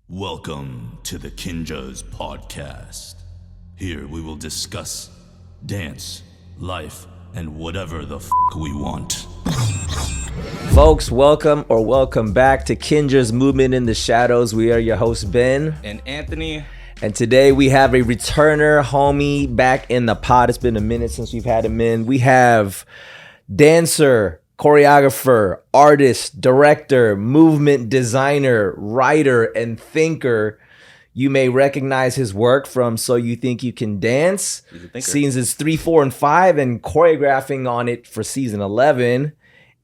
Welcome to the KINJAZ Podcast. Here we will discuss dance, life, and whatever the we want. Folks, welcome back to KINJAZ Movement in the Shadows. We are your hosts, Ben and Anthony. And today we have a returner homie back in the pod. It's been a minute since we've had him in. We have dancer, choreographer, artist, director, movement designer, writer, and thinker. You may recognize his work from So You Think You Can Dance, seasons 3, 4, and 5, and choreographing on it for season 11.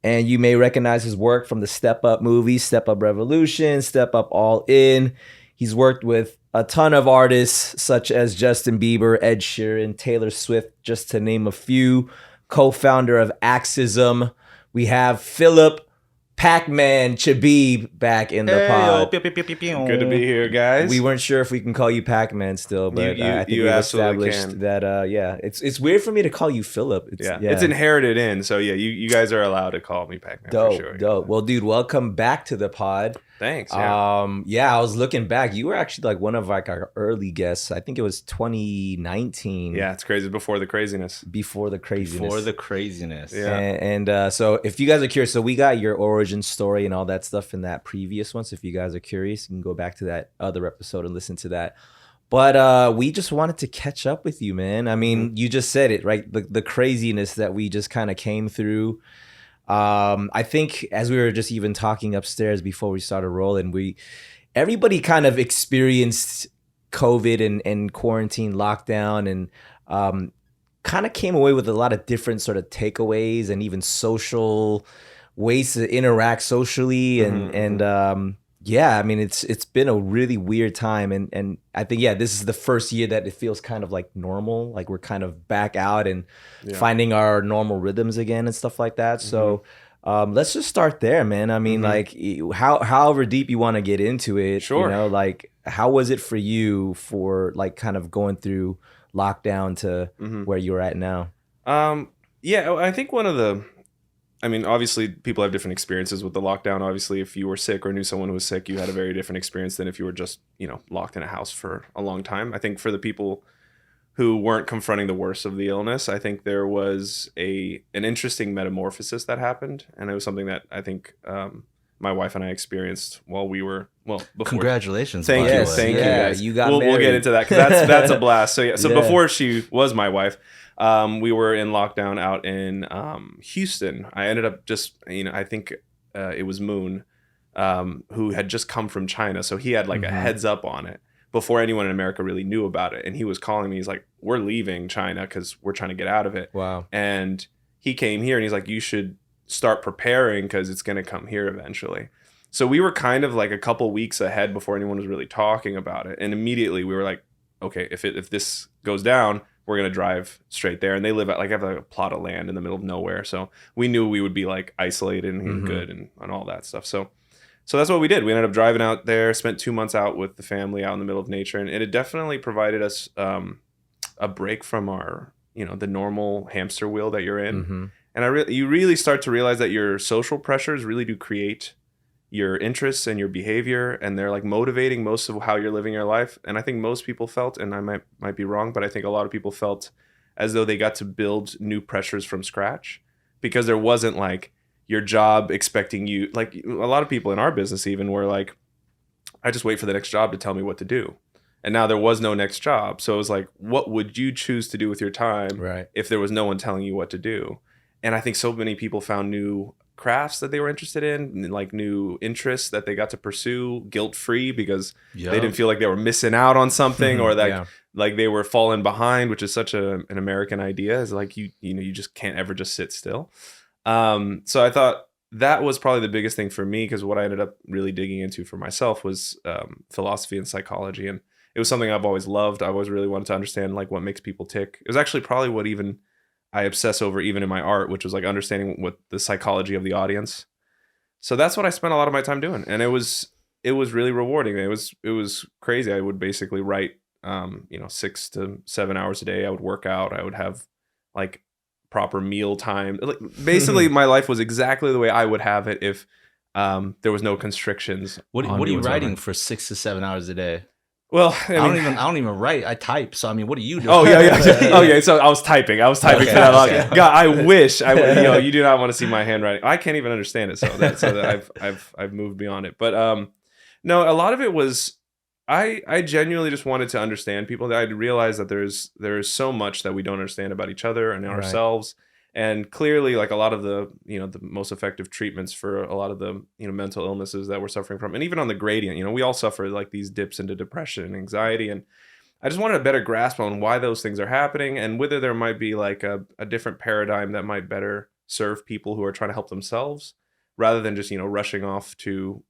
And you may recognize his work from the Step Up movies, Step Up Revolution, Step Up All In. He's worked with a ton of artists such as Justin Bieber, Ed Sheeran, Taylor Swift, just to name a few. Co-founder of Axism. We have Philip Pacman Chbeeb back in the pod. Good to be here, guys. We weren't sure if we can call you Pacman still, but I think you we've absolutely established can. that. It's weird for me to call you Philip. It's inherited in, so yeah, you guys are allowed to call me Pacman for sure. Dope. Well, dude, welcome back to the pod. Thanks. I was looking back. You were actually like one of like our early guests. I think it was 2019. Yeah, it's crazy. Before the craziness. Yeah. And so if you guys are curious, so we got your origin story and all that stuff in that previous one. So if you guys are curious, you can go back to that other episode and listen to that. But we just wanted to catch up with you, man. I mean, you just said it, right? The craziness that we just kind of came through. I think as we were just even talking upstairs before we started rolling, everybody kind of experienced COVID and quarantine lockdown and kind of came away with a lot of different sort of takeaways and even social ways to interact socially. And yeah, I mean, it's been a really weird time. And I think, yeah, this is the first year that it feels kind of like normal, like we're kind of back out and finding our normal rhythms again and stuff like that. So let's just start there, man. I mean, like however deep you want to get into it, sure. You know, like how was it for you for like kind of going through lockdown to where you're at now? Yeah, I think obviously people have different experiences with the lockdown. Obviously, if you were sick or knew someone who was sick, you had a very different experience than if you were just, locked in a house for a long time. I think for the people who weren't confronting the worst of the illness, I think there was an interesting metamorphosis that happened. And it was something that I think my wife and I experienced while we were, before. Congratulations. Thank you. Thank you, guys. You got we'll get into that because that's a blast. So before she was my wife, we were in lockdown out in Houston. I ended up just, I think it was Moon, who had just come from China. So he had like a heads up on it before anyone in America really knew about it. And he was calling me. He's like, we're leaving China because we're trying to get out of it. Wow. And he came here and he's like, you should start preparing because it's going to come here eventually. So we were kind of like a couple weeks ahead before anyone was really talking about it. And immediately we were like, okay, if this goes down, we're going to drive straight there. And they live at I have a plot of land in the middle of nowhere. So we knew we would be like isolated and good and all that stuff. So that's what we did. We ended up driving out there, spent 2 months out with the family out in the middle of nature. And it definitely provided us a break from our, the normal hamster wheel that you're in. And you really start to realize that your social pressures really do create your interests and your behavior, and they're like motivating most of how you're living your life. And I think most people felt, and I might be wrong, but I think a lot of people felt as though they got to build new pressures from scratch because there wasn't like your job expecting you. Like a lot of people in our business even were like, I just wait for the next job to tell me what to do. And now there was no next job. So it was like, what would you choose to do with your time if there was no one telling you what to do? And I think so many people found new crafts that they were interested in, like new interests that they got to pursue guilt-free because they didn't feel like they were missing out on something or that like they were falling behind, which is such an American idea, is like you just can't ever just sit still. So I thought that was probably the biggest thing for me, because what I ended up really digging into for myself was philosophy and psychology, and it was something I've always loved. I always really wanted to understand like what makes people tick. It was actually probably what even I obsess over even in my art, which was like understanding what the psychology of the audience. So that's what I spent a lot of my time doing. And it was really rewarding. It was crazy. I would basically write, 6 to 7 hours a day. I would work out. I would have like proper meal time. Like basically my life was exactly the way I would have it if there was no constrictions. What are you whatsoever. writing for 6 to 7 hours a day? Well, I don't even write. I type. So I mean, what are you doing? Oh yeah. Okay, so I was typing for that long. God, I wish I would. You do not want to see my handwriting. I can't even understand it. So that I've moved beyond it. But no, a lot of it was I genuinely just wanted to understand people. That I realized that there is so much that we don't understand about each other and ourselves. And clearly, like a lot of the the most effective treatments for a lot of the mental illnesses that we're suffering from, and even on the gradient, we all suffer like these dips into depression and anxiety. And I just wanted a better grasp on why those things are happening, and whether there might be like a different paradigm that might better serve people who are trying to help themselves, rather than just rushing off to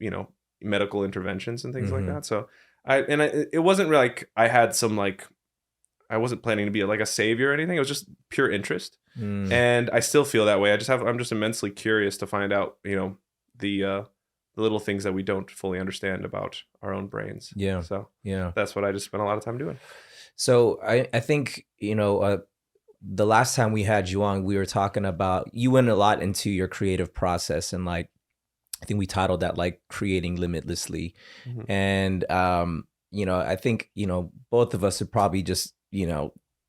medical interventions and things like that. So it wasn't really like I had some like. I wasn't planning to be like a savior or anything. It was just pure interest. And I still feel that way. I'm just immensely curious to find out, the little things that we don't fully understand about our own brains. Yeah. So yeah, that's what I just spent a lot of time doing. So I think, the last time we had you on, we were talking about, you went a lot into your creative process, and like, I think we titled that like creating limitlessly. And, I think, both of us would probably just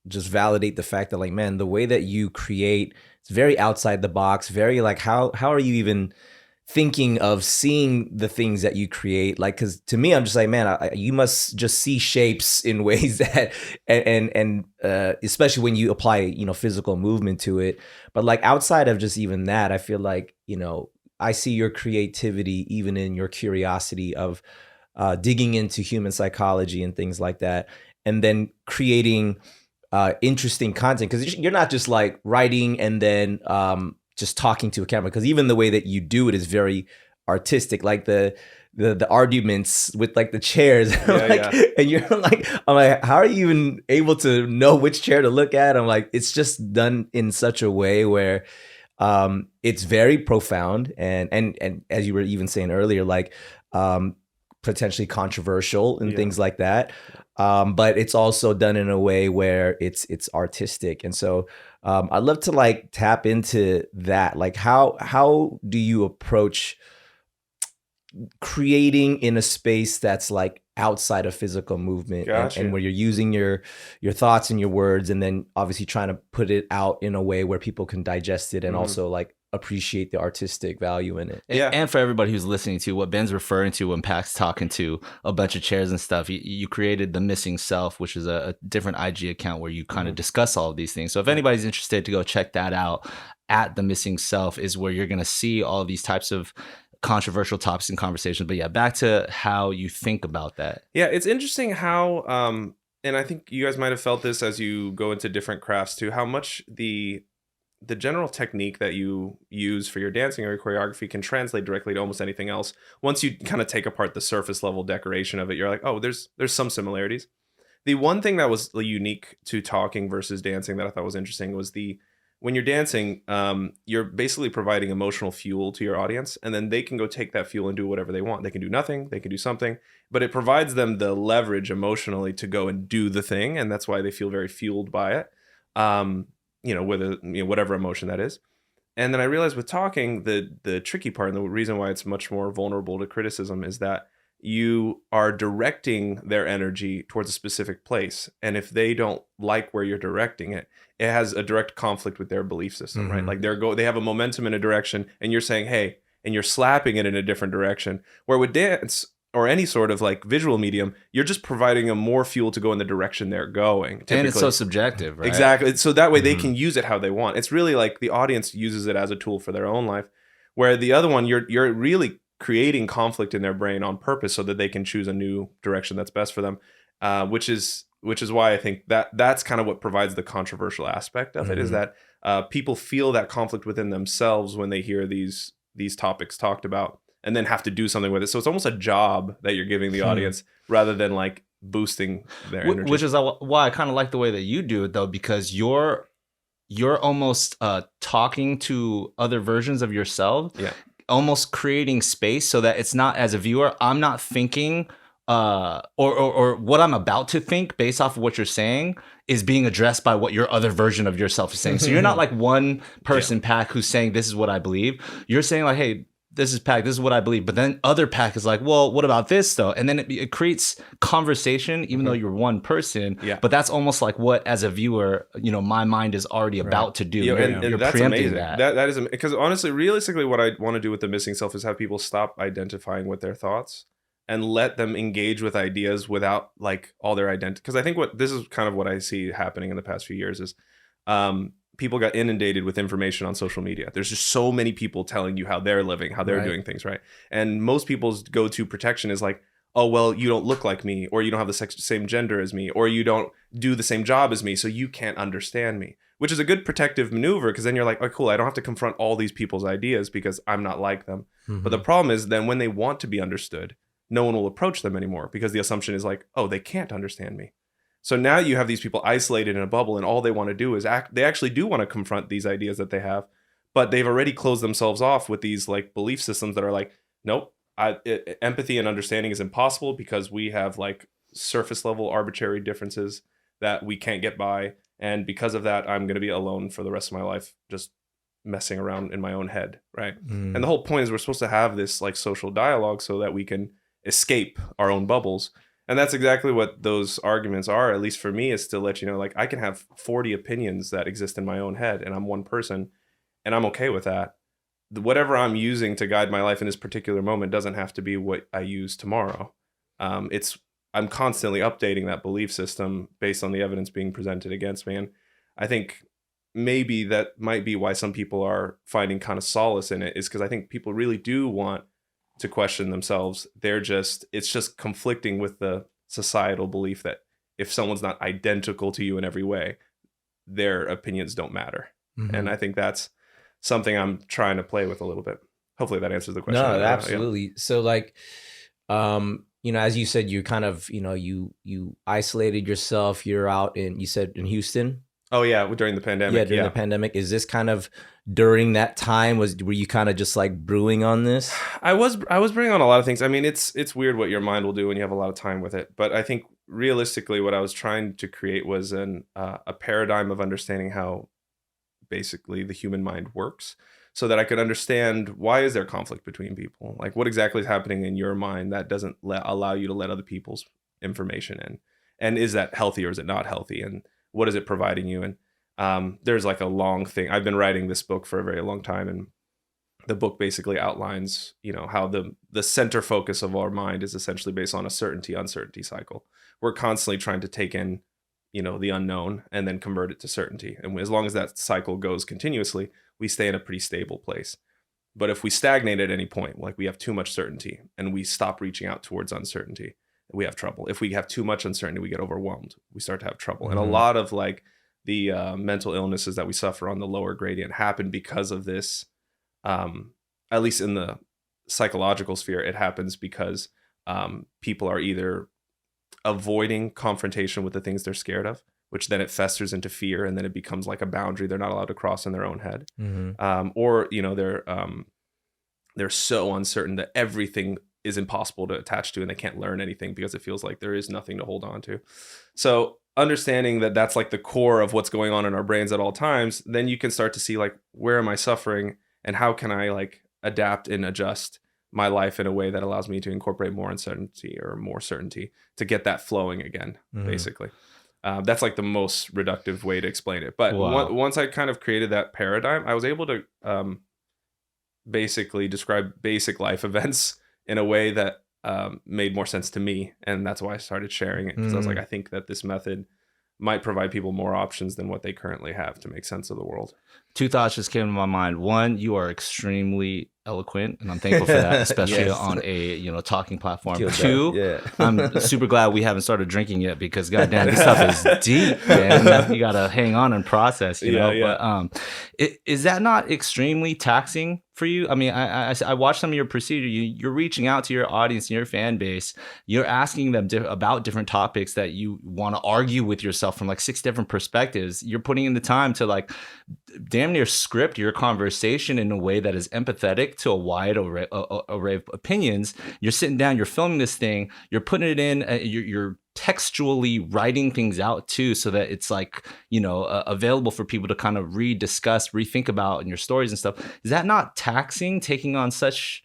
validate the fact that like, man, the way that you create, it's very outside the box, very like, how are you even thinking of seeing the things that you create? Like, cause to me, I'm just like, man, you must just see shapes in ways that, and especially when you apply, physical movement to it. But like outside of just even that, I feel like, I see your creativity even in your curiosity of digging into human psychology and things like that. And then creating interesting content, because you're not just like writing and then just talking to a camera, because even the way that you do it is very artistic, like the arguments with like the chairs. And you're like, I'm like, how are you even able to know which chair to look at? I'm like, it's just done in such a way where it's very profound and as you were even saying earlier, like potentially controversial and things like that. But it's also done in a way where it's artistic. And so I'd love to like tap into that. Like how do you approach creating in a space that's like outside of physical movement, and where you're using your thoughts and your words, and then obviously trying to put it out in a way where people can digest it and also like appreciate the artistic value in it. And for everybody who's listening to what Ben's referring to when Pac's talking to a bunch of chairs and stuff, you created The Missing Self, which is a different IG account where you kind of discuss all of these things. So if anybody's interested to go check that out, at The Missing Self is where you're going to see all these types of controversial topics and conversations. But yeah, back to how you think about that. Yeah, it's interesting how, and I think you guys might have felt this as you go into different crafts too, how much the general technique that you use for your dancing or your choreography can translate directly to almost anything else. Once you kind of take apart the surface level decoration of it, you're like, oh, there's some similarities. The one thing that was unique to talking versus dancing that I thought was interesting was when you're dancing, you're basically providing emotional fuel to your audience, and then they can go take that fuel and do whatever they want. They can do nothing, they can do something, but it provides them the leverage emotionally to go and do the thing, and that's why they feel very fueled by it. Whatever emotion that is. And then I realized with talking, the tricky part and the reason why it's much more vulnerable to criticism is that you are directing their energy towards a specific place. And if they don't like where you're directing it, it has a direct conflict with their belief system, right? Like they have a momentum in a direction and you're saying, hey, and you're slapping it in a different direction. Where with dance or any sort of like visual medium, you're just providing them more fuel to go in the direction they're going. Typically. And it's so subjective, right? Exactly. So that way they can use it how they want. It's really like the audience uses it as a tool for their own life. Where the other one, you're really creating conflict in their brain on purpose so that they can choose a new direction that's best for them. Which is why I think that's kind of what provides the controversial aspect of it, is that people feel that conflict within themselves when they hear these topics talked about, and then have to do something with it. So it's almost a job that you're giving the audience rather than like boosting their energy. Which is why I kind of like the way that you do it, though, because you're almost talking to other versions of yourself, almost creating space so that it's not, as a viewer, I'm not thinking or what I'm about to think based off of what you're saying is being addressed by what your other version of yourself is saying. So you're not like one person, Pac, who's saying this is what I believe. You're saying like, hey, this is Pac, this is what I believe. But then other Pac is like, well, what about this though? And then it creates conversation, even though you're one person. Yeah. But that's almost like what, as a viewer, my mind is already about to do. You're that's preempting amazing. that. That is because honestly, realistically, what I want to do with the missing self is have people stop identifying with their thoughts and let them engage with ideas without like all their identity. Because I think this is kind of what I see happening in the past few years is people got inundated with information on social media. There's just so many people telling you how they're living, how they're doing things, right? And most people's go-to protection is like, oh, well, you don't look like me, or you don't have the same gender as me, or you don't do the same job as me, so you can't understand me, which is a good protective maneuver because then you're like, oh, cool, I don't have to confront all these people's ideas because I'm not like them. But the problem is then when they want to be understood, no one will approach them anymore because the assumption is like, oh, they can't understand me. So now you have these people isolated in a bubble and all they want to do is they actually do want to confront these ideas that they have, but they've already closed themselves off with these like belief systems that are like, nope, empathy and understanding is impossible because we have like surface level arbitrary differences that we can't get by. And because of that, I'm going to be alone for the rest of my life, just messing around in my own head. Right. And the whole point is we're supposed to have this like social dialogue so that we can escape our own bubbles. And that's exactly what those arguments are, at least for me, is to let you know, like, I can have 40 opinions that exist in my own head, and I'm one person, and I'm okay with that. Whatever I'm using to guide my life in this particular moment doesn't have to be what I use tomorrow. I'm constantly updating that belief system based on the evidence being presented against me. And I think maybe that might be why some people are finding kind of solace in it, is because I think people really do want to question themselves. It's just conflicting with the societal belief that if someone's not identical to you in every way, their opinions don't matter. And I think that's something I'm trying to play with a little bit. Hopefully that answers the question. No, absolutely. So like, as you said, you kind of, you isolated yourself. You're out you said in Houston. Oh yeah, during the pandemic. Yeah, during the pandemic. Is this kind of during that time? Were you kind of just like brewing on this? I was brewing on a lot of things. I mean, it's weird what your mind will do when you have a lot of time with it. But I think realistically, what I was trying to create was a paradigm of understanding how basically the human mind works, so that I could understand why is there conflict between people? Like what exactly is happening in your mind that doesn't allow you to let other people's information in? And is that healthy or is it not healthy? And what is it providing you? And there's like a long thing. I've been writing this book for a very long time, and the book basically outlines, how the center focus of our mind is essentially based on a certainty-uncertainty cycle. We're constantly trying to take in, the unknown and then convert it to certainty. And as long as that cycle goes continuously, we stay in a pretty stable place. But if we stagnate at any point, like we have too much certainty and we stop reaching out towards uncertainty, we have trouble. If we have too much uncertainty, we get overwhelmed. We start to have trouble. And a lot of like the mental illnesses that we suffer on the lower gradient happen because of this. At least in the psychological sphere, it happens because people are either avoiding confrontation with the things they're scared of, which then it festers into fear, and then it becomes like a boundary they're not allowed to cross in their own head. Or they're so uncertain that everything is impossible to attach to, and they can't learn anything because it feels like there is nothing to hold on to. So understanding that that's like the core of what's going on in our brains at all times, then you can start to see like, where am I suffering and how can I like adapt and adjust my life in a way that allows me to incorporate more uncertainty or more certainty to get that flowing again, basically. That's like the most reductive way to explain it. But once I kind of created that paradigm, I was able to basically describe basic life events in a way that made more sense to me. And that's why I started sharing it, because I was like, I think that this method might provide people more options than what they currently have to make sense of the world. Two thoughts just came to my mind. One, you are extremely eloquent, and I'm thankful for that, especially on a talking platform. Two, I'm super glad we haven't started drinking yet, because goddamn, this stuff is deep, man. You gotta hang on and process, you know. But is that not extremely taxing for you? I mean, I watched some of your procedure. You're reaching out to your audience and your fan base. You're asking them about different topics that you want to argue with yourself from like 6 different perspectives. You're putting in the time to like damn near script your conversation in a way that is empathetic to a wide array of opinions. You're sitting down, you're filming this thing, you're putting it in, you're textually writing things out too, so that it's like, you know, available for people to kind of read, discuss, rethink about in your stories and stuff. Is that not taxing, taking on such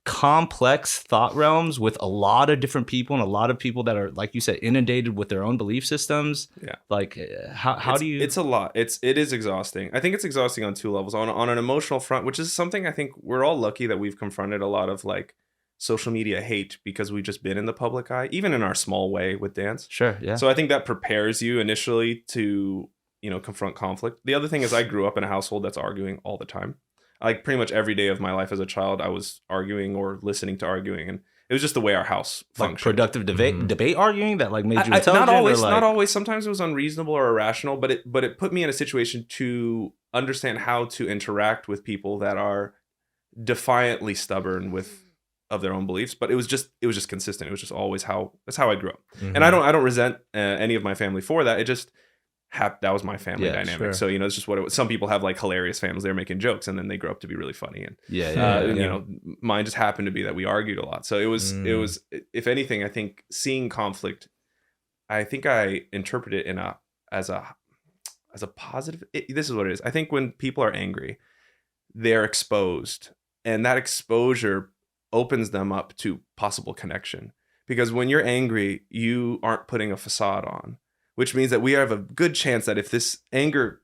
complex thought realms with a lot of different people and a lot of people that are, like you said, inundated with their own belief systems? Yeah. Like how do you? It's a lot. It is exhausting. I think it's exhausting on two levels. On an emotional front, which is something I think we're all lucky that we've confronted a lot of like social media hate because we've just been in the public eye, even in our small way with dance. Sure. Yeah. So I think that prepares you initially to, you know, confront conflict. The other thing is I grew up in a household that's arguing all the time. Like pretty much every day of my life as a child, I was arguing or listening to arguing, and it was just the way our house functioned. Like productive debate arguing that like made you intelligent. Not always, like... not always. Sometimes it was unreasonable or irrational, but it put me in a situation to understand how to interact with people that are defiantly stubborn of their own beliefs. But it was just consistent. It was just always that's how I grew up, and I don't resent any of my family for that. It just that was my family dynamic. Sure. So, you know, it's just what it was. Some people have like hilarious families. They're making jokes and then they grow up to be really funny. And you know, mine just happened to be that we argued a lot. So it was, if anything, I think seeing conflict, I think I interpret it as a positive. This is what it is. I think when people are angry, they're exposed, and that exposure opens them up to possible connection. Because when you're angry, you aren't putting a facade on, which means that we have a good chance that if this anger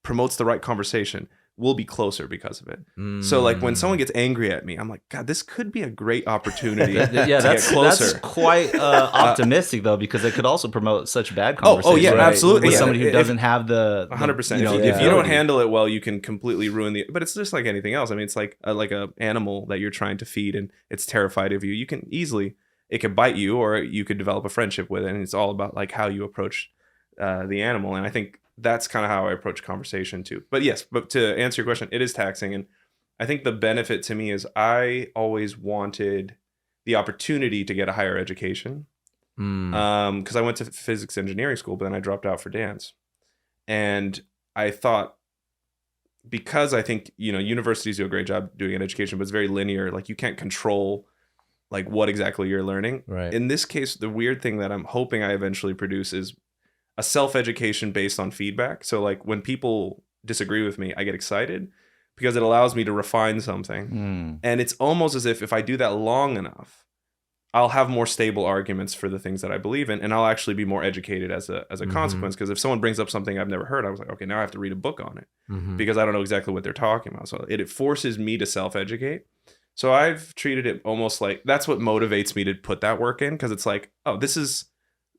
promotes the right conversation, we'll be closer because of it. So like when someone gets angry at me, I'm like, God, this could be a great opportunity to get closer. That's quite optimistic though, because it could also promote such bad conversations. Oh yeah, right? Absolutely. With somebody who doesn't have the 100%. You know, if you don't handle it well, you can completely ruin but it's just like anything else. I mean, it's like a animal that you're trying to feed and it's terrified of you. You can easily, it could bite you, or you could develop a friendship with it. And it's all about like how you approach the animal. And I think that's kind of how I approach conversation too. But yes, to answer your question, it is taxing. And I think the benefit to me is I always wanted the opportunity to get a higher education. Because I went to physics engineering school, but then I dropped out for dance. And I thought, because I think, you know, universities do a great job doing an education, but it's very linear. Like you can't control like what exactly you're learning. Right. In this case, the weird thing that I'm hoping I eventually produce is a self-education based on feedback. So like when people disagree with me, I get excited because it allows me to refine something. And it's almost as if I do that long enough, I'll have more stable arguments for the things that I believe in, and I'll actually be more educated as a consequence. Because if someone brings up something I've never heard, I was like, okay, now I have to read a book on it because I don't know exactly what they're talking about. So it forces me to self-educate. So I've treated it almost like that's what motivates me to put that work in, because it's like, oh, this is,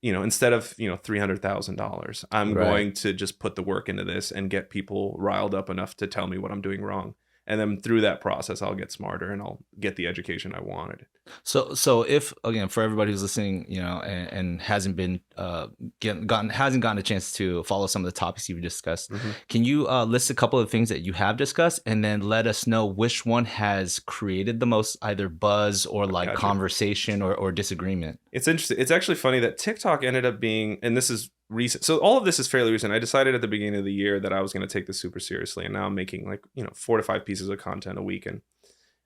you know, instead of, you know, $300,000, I'm going to just put the work into this and get people riled up enough to tell me what I'm doing wrong. And then through that process, I'll get smarter and I'll get the education I wanted. So if, again, for everybody who's listening, you know, and hasn't been gotten a chance to follow some of the topics you've discussed, can you list a couple of things that you have discussed and then let us know which one has created the most either buzz or like conversation or disagreement? It's interesting. It's actually funny that TikTok ended up being, and this is recent. So all of this is fairly recent. I decided at the beginning of the year that I was going to take this super seriously, and now I'm making like, you know, 4 to 5 pieces of content a week,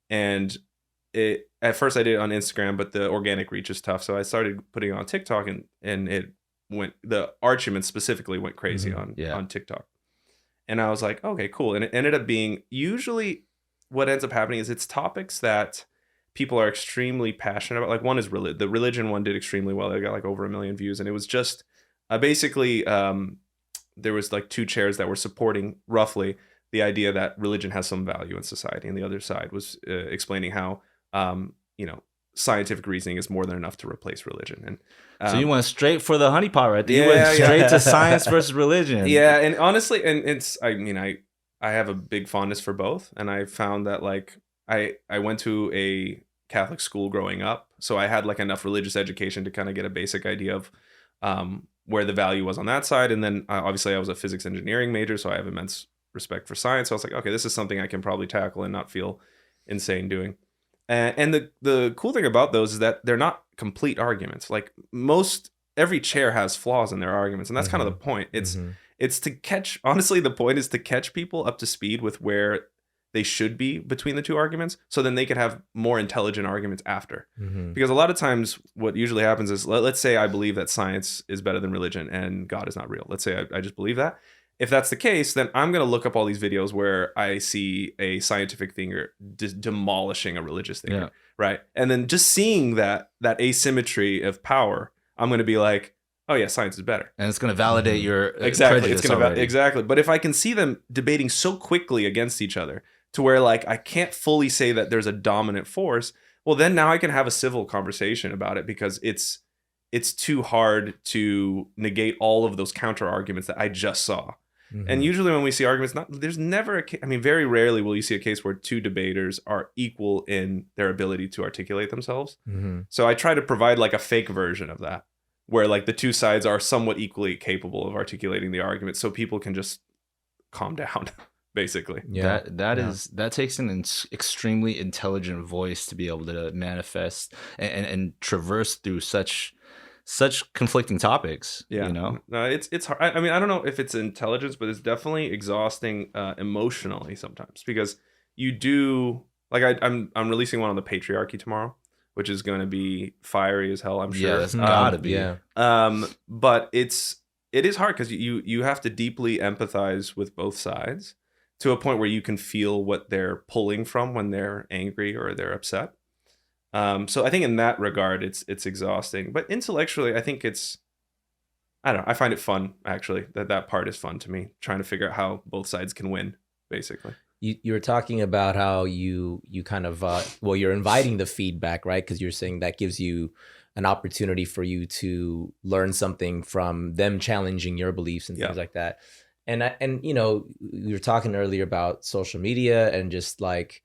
and it, at first I did it on Instagram, but the organic reach is tough, so I started putting it on TikTok, and it went, the arguments specifically went crazy on TikTok, and I was like, okay, cool. And it ended up being, usually what ends up happening is it's topics that people are extremely passionate about. Like one is the religion one did extremely well. It got like over 1 million views, and it was just basically there was like 2 chairs that were supporting roughly the idea that religion has some value in society, and the other side was explaining how you know, scientific reasoning is more than enough to replace religion. And so you went straight for the honeypot, right? You went straight to science versus religion. Yeah, and honestly, and it's, I mean, I have a big fondness for both, and I found that like I went to a Catholic school growing up, so I had like enough religious education to kind of get a basic idea of where the value was on that side. And then obviously I was a physics engineering major, so I have immense respect for science. So I was like, okay, this is something I can probably tackle and not feel insane doing. And the cool thing about those is that they're not complete arguments. Like every chair has flaws in their arguments, and that's kind of the point. It's to catch, honestly, the point is to catch people up to speed with where they should be between the two arguments, so then they could have more intelligent arguments after. Mm-hmm. Because a lot of times what usually happens is, let's say I believe that science is better than religion and God is not real. Let's say I just believe that. If that's the case, then I'm going to look up all these videos where I see a scientific thinker demolishing a religious thinker, right? And then just seeing that asymmetry of power, I'm going to be like, oh yeah, science is better, and it's going to validate your exactly. It's prejudice going to exactly. But if I can see them debating so quickly against each other to where like I can't fully say that there's a dominant force, well then now I can have a civil conversation about it, because it's too hard to negate all of those counter arguments that I just saw. Mm-hmm. And usually when we see arguments, there's never very rarely will you see a case where two debaters are equal in their ability to articulate themselves. Mm-hmm. So I try to provide like a fake version of that, where like the two sides are somewhat equally capable of articulating the argument, so people can just calm down, basically. Yeah. That takes an extremely intelligent voice to be able to manifest and traverse through such conflicting topics. Yeah, you know, it's hard. I mean, I don't know if it's intelligence, but it's definitely exhausting emotionally sometimes, because you do like I'm releasing one on the patriarchy tomorrow, which is going to be fiery as hell, I'm sure. Yeah, that's gotta be. Yeah. But it is hard, because you have to deeply empathize with both sides to a point where you can feel what they're pulling from when they're angry or they're upset. So I think in that regard, it's exhausting. But intellectually, I think I don't know. I find it fun, actually. That part is fun to me, trying to figure out how both sides can win, basically. You were talking about how you kind of you're inviting the feedback, right? Because you're saying that gives you an opportunity for you to learn something from them challenging your beliefs and things like that. And you know, we were talking earlier about social media and just like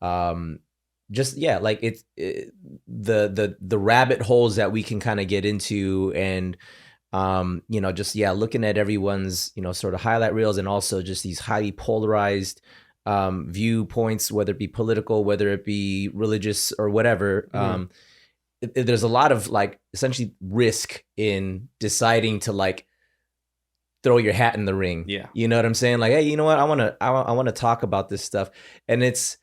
like it's the rabbit holes that we can kind of get into, and you know, just looking at everyone's, you know, sort of highlight reels, and also just these highly polarized viewpoints, whether it be political, whether it be religious or whatever. There's a lot of like essentially risk in deciding to like throw your hat in the ring. Yeah. You know what I'm saying? Like, hey, you know what? I want to talk about this stuff. And it's,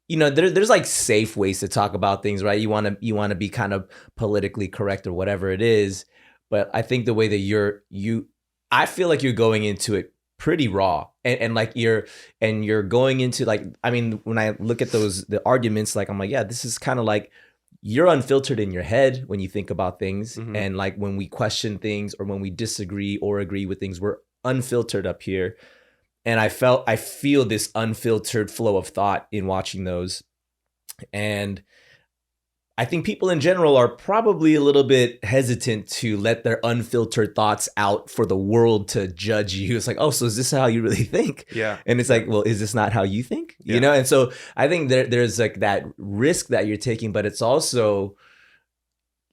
you know, there's like safe ways to talk about things, right? You want to be kind of politically correct or whatever it is. But I think the way that I feel like you're going into it pretty raw, and like you're going into like, I mean, when I look at the arguments, like I'm like, yeah, this is kind of like you're unfiltered in your head when you think about things. Mm-hmm. And like when we question things or when we disagree or agree with things, we're unfiltered up here. And I feel this unfiltered flow of thought in watching those. And I think people in general are probably a little bit hesitant to let their unfiltered thoughts out for the world to judge you. It's like, oh, so is this how you really think? Yeah. And it's like, well, is this not how you think? Yeah. You know? And so I think there's like that risk that you're taking, but it's also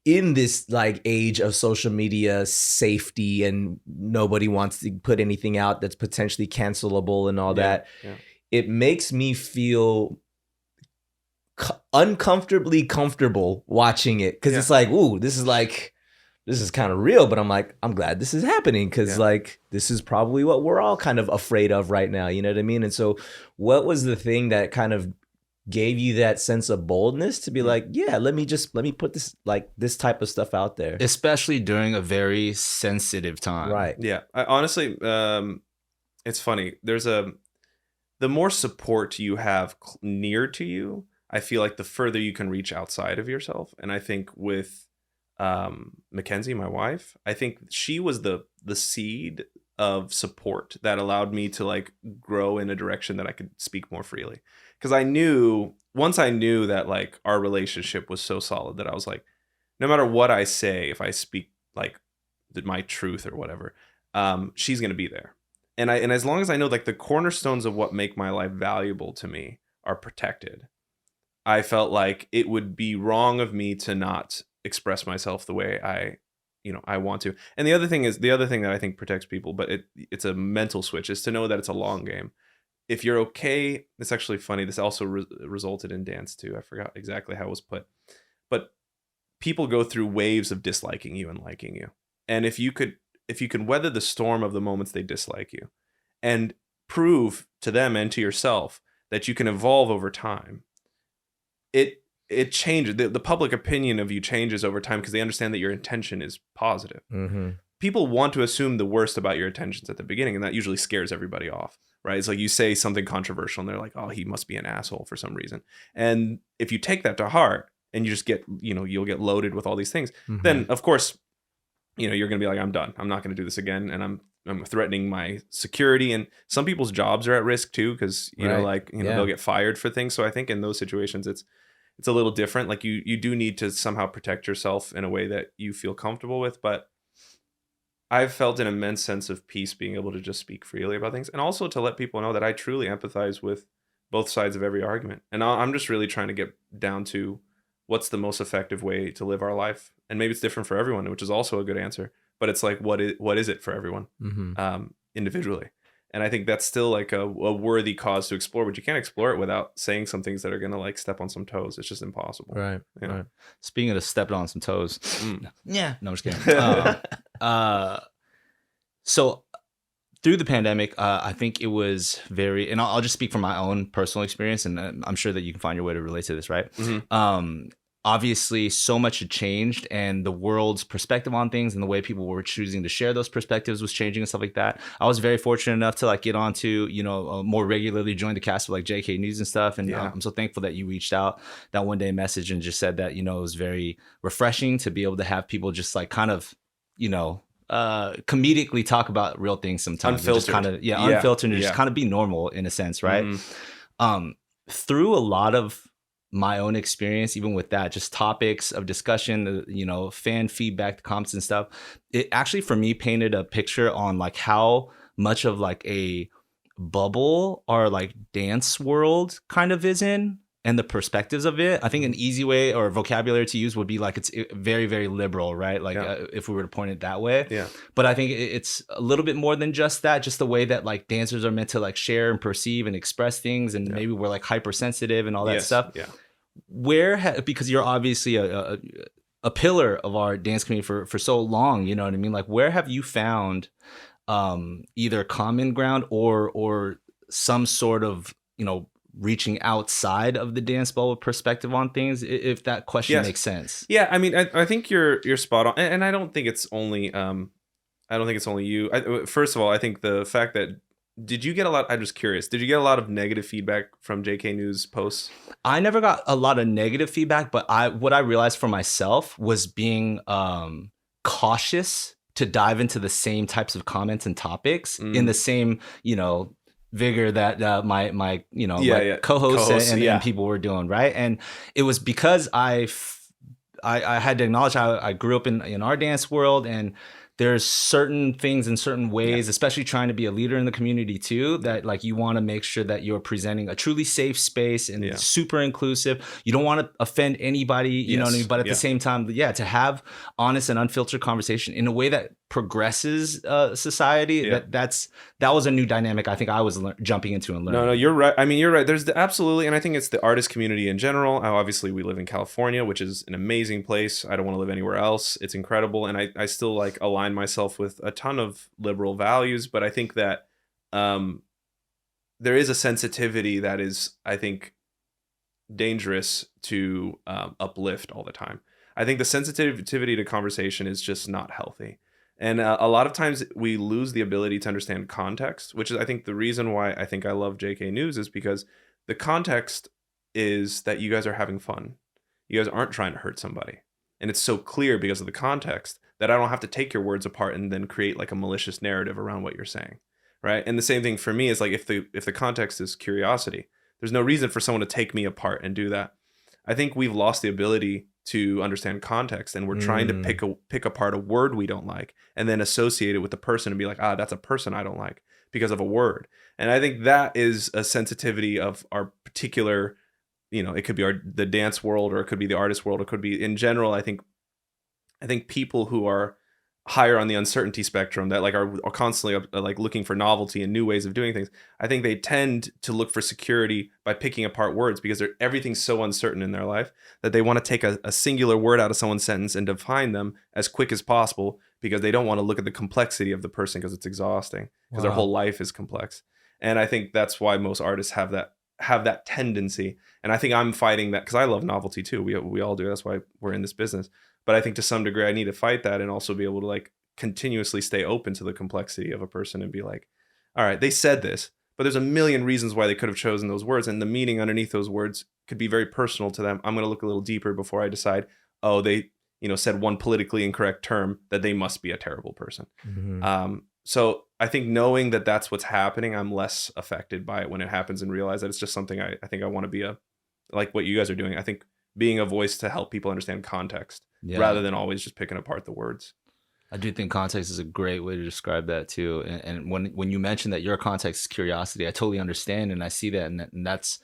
in this like age of social media safety, and nobody wants to put anything out that's potentially cancelable and all that. Yeah. It makes me feel uncomfortably comfortable watching it, because it's like, ooh, this is kind of real, but I'm like, I'm glad this is happening, because like this is probably what we're all kind of afraid of right now, you know what I mean? And so what was the thing that kind of gave you that sense of boldness to be like, yeah, let me put this type of stuff out there, especially during a very sensitive time? right? Yeah, I honestly, it's funny, the more support you have near to you, I feel like the further you can reach outside of yourself. And I think with Mackenzie, my wife, I think she was the seed of support that allowed me to like grow in a direction that I could speak more freely. Because once I knew that like our relationship was so solid that I was like, no matter what I say, if I speak like my truth or whatever, she's going to be there. And as long as I know like the cornerstones of what make my life valuable to me are protected, I felt like it would be wrong of me to not express myself the way I want to. And the other thing that I think protects people, but it's a mental switch, is to know that it's a long game. If you're okay, it's actually funny. This also resulted in dance too. I forgot exactly how it was put, but people go through waves of disliking you and liking you. And if you can weather the storm of the moments they dislike you and prove to them and to yourself that you can evolve over time, it changes. The public opinion of you changes over time because they understand that your intention is positive. Mm-hmm. People want to assume the worst about your intentions at the beginning, and that usually scares everybody off, right? It's like you say something controversial and they're like, oh, he must be an asshole for some reason. And if you take that to heart and you just get, you'll get loaded with all these things, then of course, you're going to be like, I'm done. I'm not going to do this again. And I'm threatening my security. And some people's jobs are at risk too, because, they'll get fired for things. So I think in those situations, it's a little different. Like you do need to somehow protect yourself in a way that you feel comfortable with. But I've felt an immense sense of peace being able to just speak freely about things, and also to let people know that I truly empathize with both sides of every argument. And I'm just really trying to get down to what's the most effective way to live our life. And maybe it's different for everyone, which is also a good answer. But it's like, what is it for everyone individually? And I think that's still like a worthy cause to explore, but you can't explore it without saying some things that are going to like step on some toes. It's just impossible. Right. Right. Speaking of stepping on some toes. Yeah. No, I'm just kidding. So through the pandemic, I think it was very, and I'll just speak from my own personal experience, and I'm sure that you can find your way to relate to this, right? Obviously, so much had changed, and the world's perspective on things and the way people were choosing to share those perspectives was changing and stuff like that. I was very fortunate enough to like get onto, more regularly join the cast of like JK News and stuff. And I'm so thankful that you reached out that one day message and just said that, it was very refreshing to be able to have people just like kind of, comedically talk about real things sometimes. Unfiltered. Unfiltered and just kind of be normal in a sense, right? Through a lot of my own experience, even with that, just topics of discussion, fan feedback, the comments and stuff, it actually for me painted a picture on like how much of like a bubble our like dance world kind of is in, and the perspectives of it. I think an easy way or vocabulary to use would be like it's very, very liberal, right? Like if we were to point it that way. Yeah. But I think it's a little bit more than just that, just the way that like dancers are meant to like share and perceive and express things. And maybe we're like hypersensitive and all that stuff. Yeah. Because you're obviously a pillar of our dance community for so long, you know what I mean? Like where have you found either common ground or some sort of, reaching outside of the dance bubble perspective on things, if that question makes sense? Yeah, I mean, I think you're spot on, and I don't think it's only you. First of all, I think the fact that did you get a lot? I'm just curious. Did you get a lot of negative feedback from JK News posts? I never got a lot of negative feedback, but what I realized for myself was being cautious to dive into the same types of comments and topics in the same, vigor that my co-hosts and people were doing, right? And it was because I had to acknowledge how I grew up in our dance world, and there's certain things in certain ways, especially trying to be a leader in the community too, that like you want to make sure that you're presenting a truly safe space and super inclusive. You don't want to offend anybody, you know what I mean? But at the same time, to have honest and unfiltered conversation in a way that progresses society. That was a new dynamic I think I was jumping into and learning. No, you're right. I mean, you're right. There's absolutely, and I think it's the artist community in general. Obviously, we live in California, which is an amazing place. I don't want to live anywhere else. It's incredible, and I still like align myself with a ton of liberal values. But I think that there is a sensitivity that is, I think, dangerous to uplift all the time. I think the sensitivity to conversation is just not healthy. And a lot of times we lose the ability to understand context, which is, I think, the reason why I think I love JK News is because the context is that you guys are having fun. You guys aren't trying to hurt somebody. And it's so clear because of the context that I don't have to take your words apart and then create like a malicious narrative around what you're saying, right? And the same thing for me is like if the context is curiosity, there's no reason for someone to take me apart and do that. I think we've lost the ability to understand context, and we're trying to pick apart a word we don't like and then associate it with the person and be like, that's a person I don't like because of a word. And I think that is a sensitivity of our particular, it could be the dance world, or it could be the artist world, it could be in general. I think people who are higher on the uncertainty spectrum that like are constantly like looking for novelty and new ways of doing things, I think they tend to look for security by picking apart words because everything's so uncertain in their life that they want to take a singular word out of someone's sentence and define them as quick as possible because they don't want to look at the complexity of the person because it's exhausting because their whole life is complex. And I think that's why most artists have that have that tendency. And I think I'm fighting that because I love novelty too. We all do. That's why we're in this business. But I think to some degree I need to fight that and also be able to like continuously stay open to the complexity of a person and be like, all right, they said this, but there's a million reasons why they could have chosen those words. And the meaning underneath those words could be very personal to them. I'm going to look a little deeper before I decide, oh, they, said one politically incorrect term, that they must be a terrible person. Mm-hmm. So I think knowing that that's what's happening, I'm less affected by it when it happens and realize that it's just something I think I want to be like what you guys are doing. I think being a voice to help people understand context rather than always just picking apart the words. I do think context is a great way to describe that too. And when you mention that your context is curiosity, I totally understand and I see that, and that's,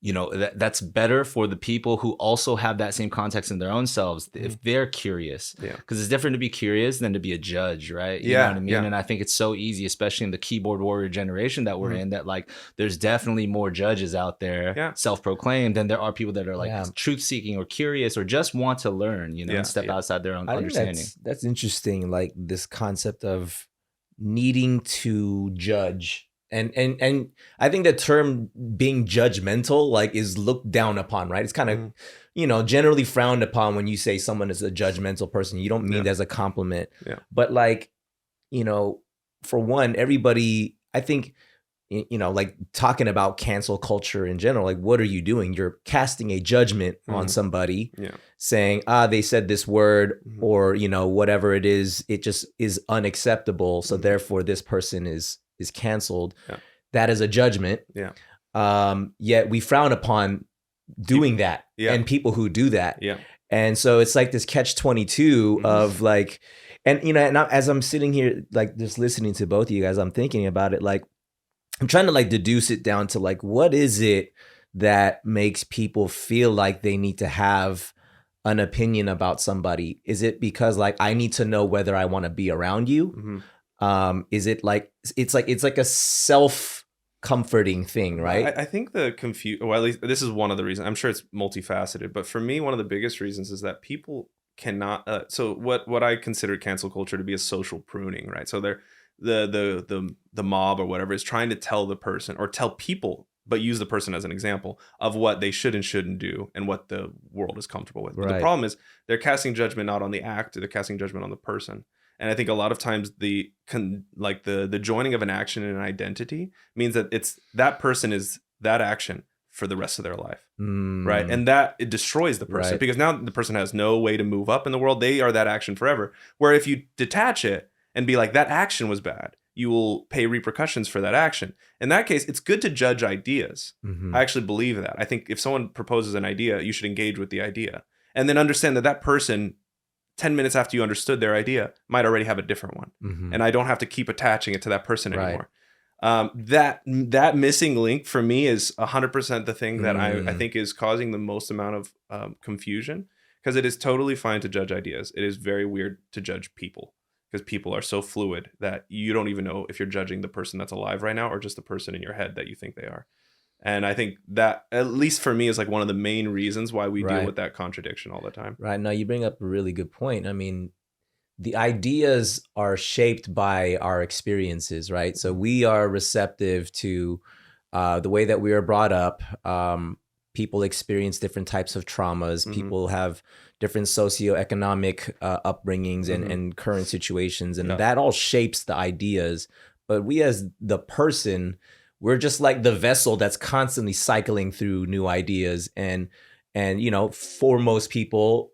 that's better for the people who also have that same context in their own selves if they're curious. Yeah. Because it's different to be curious than to be a judge, right? You know what I mean? Yeah. And I think it's so easy, especially in the keyboard warrior generation that we're in, that like there's definitely more judges out there, self-proclaimed, than there are people that are like truth-seeking or curious or just want to learn, and step outside their own understanding. That's interesting, like this concept of needing to judge. And I think the term being judgmental like is looked down upon, right? It's kind of, generally frowned upon when you say someone is a judgmental person. You don't mean that as a compliment. Yeah. But like, for one, everybody, I think, like talking about cancel culture in general, like what are you doing? You're casting a judgment on somebody saying, they said this word or, whatever it is, it just is unacceptable. So therefore this person is canceled. That is a judgment. Yet we frown upon doing that and people who do that. And so it's like this catch-22 of like, and and as I'm sitting here like just listening to both of you guys, I'm thinking about it, like I'm trying to like deduce it down to like what is it that makes people feel like they need to have an opinion about somebody? Is it because like I need to know whether I want to be around you? Is it like it's like a self-comforting thing, right? I think the well, at least this is one of the reasons. I'm sure it's multifaceted, but for me, one of the biggest reasons is that people cannot. So what I consider cancel culture to be a social pruning, right? So they're the mob or whatever is trying to tell the person or tell people, but use the person as an example of what they should and shouldn't do and what the world is comfortable with. But the problem is they're casting judgment not on the act, they're casting judgment on the person. And I think a lot of times the joining of an action and an identity means that it's that person is that action for the rest of their life, right? And that it destroys the person because now the person has no way to move up in the world. They are that action forever. Where if you detach it and be like, that action was bad, you will pay repercussions for that action. In that case, it's good to judge ideas. I actually believe that. I think if someone proposes an idea, you should engage with the idea and then understand that person 10 minutes after you understood their idea might already have a different one. And I don't have to keep attaching it to that person anymore. That missing link for me is 100% the thing that I think is causing the most amount of confusion, because it is totally fine to judge ideas. It is very weird to judge people because people are so fluid that you don't even know if you're judging the person that's alive right now or just the person in your head that you think they are. And I think that, at least for me, is like one of the main reasons why we deal with that contradiction all the time. Right. Now, you bring up a really good point. I mean, the ideas are shaped by our experiences, right? So we are receptive to the way that we are brought up. People experience different types of traumas. People have different socioeconomic upbringings and current situations. And that all shapes the ideas. But we as the person, we're just like the vessel that's constantly cycling through new ideas. And for most people,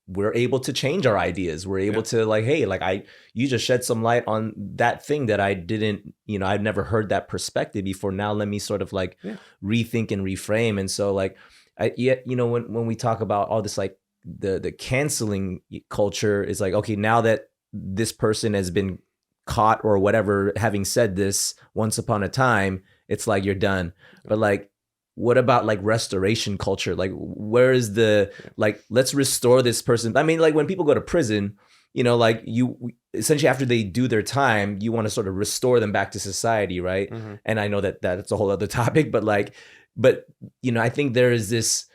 we're able to change our ideas. We're able to like, hey, like you just shed some light on that thing that I didn't, I'd never heard that perspective before. Now let me sort of like rethink and reframe. And so like, when we talk about all this, like the canceling culture is like, okay, now that this person has been caught or whatever, having said this once upon a time, it's like you're done. But like, what about like restoration culture? Like, where is the, like, let's restore this person. I mean, like when people go to prison, like you essentially after they do their time, you want to sort of restore them back to society, right? And I know that that's a whole other topic, but I think there is this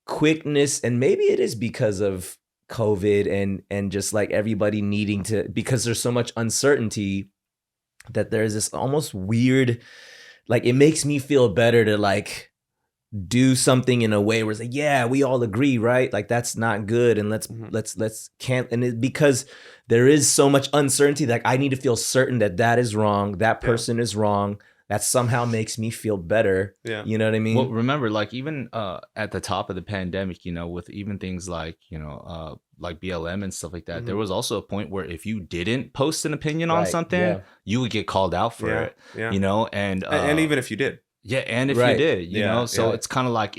quickness, and maybe it is because of COVID and just like everybody needing to, because there's so much uncertainty, that there's this almost weird like it makes me feel better to like do something in a way where it's like, yeah, we all agree, right? Like that's not good, and let's can't, and because there is so much uncertainty, like I need to feel certain that that is wrong, that person is wrong. That somehow makes me feel better. Yeah. You know what I mean? Well, remember, like even at the top of the pandemic, you know, with even things like, you know, like BLM and stuff like that, there was also a point where if you didn't post an opinion on something, you would get called out for it. Yeah. You know, and even if you did. Yeah, and if you did, you know, so it's kind of like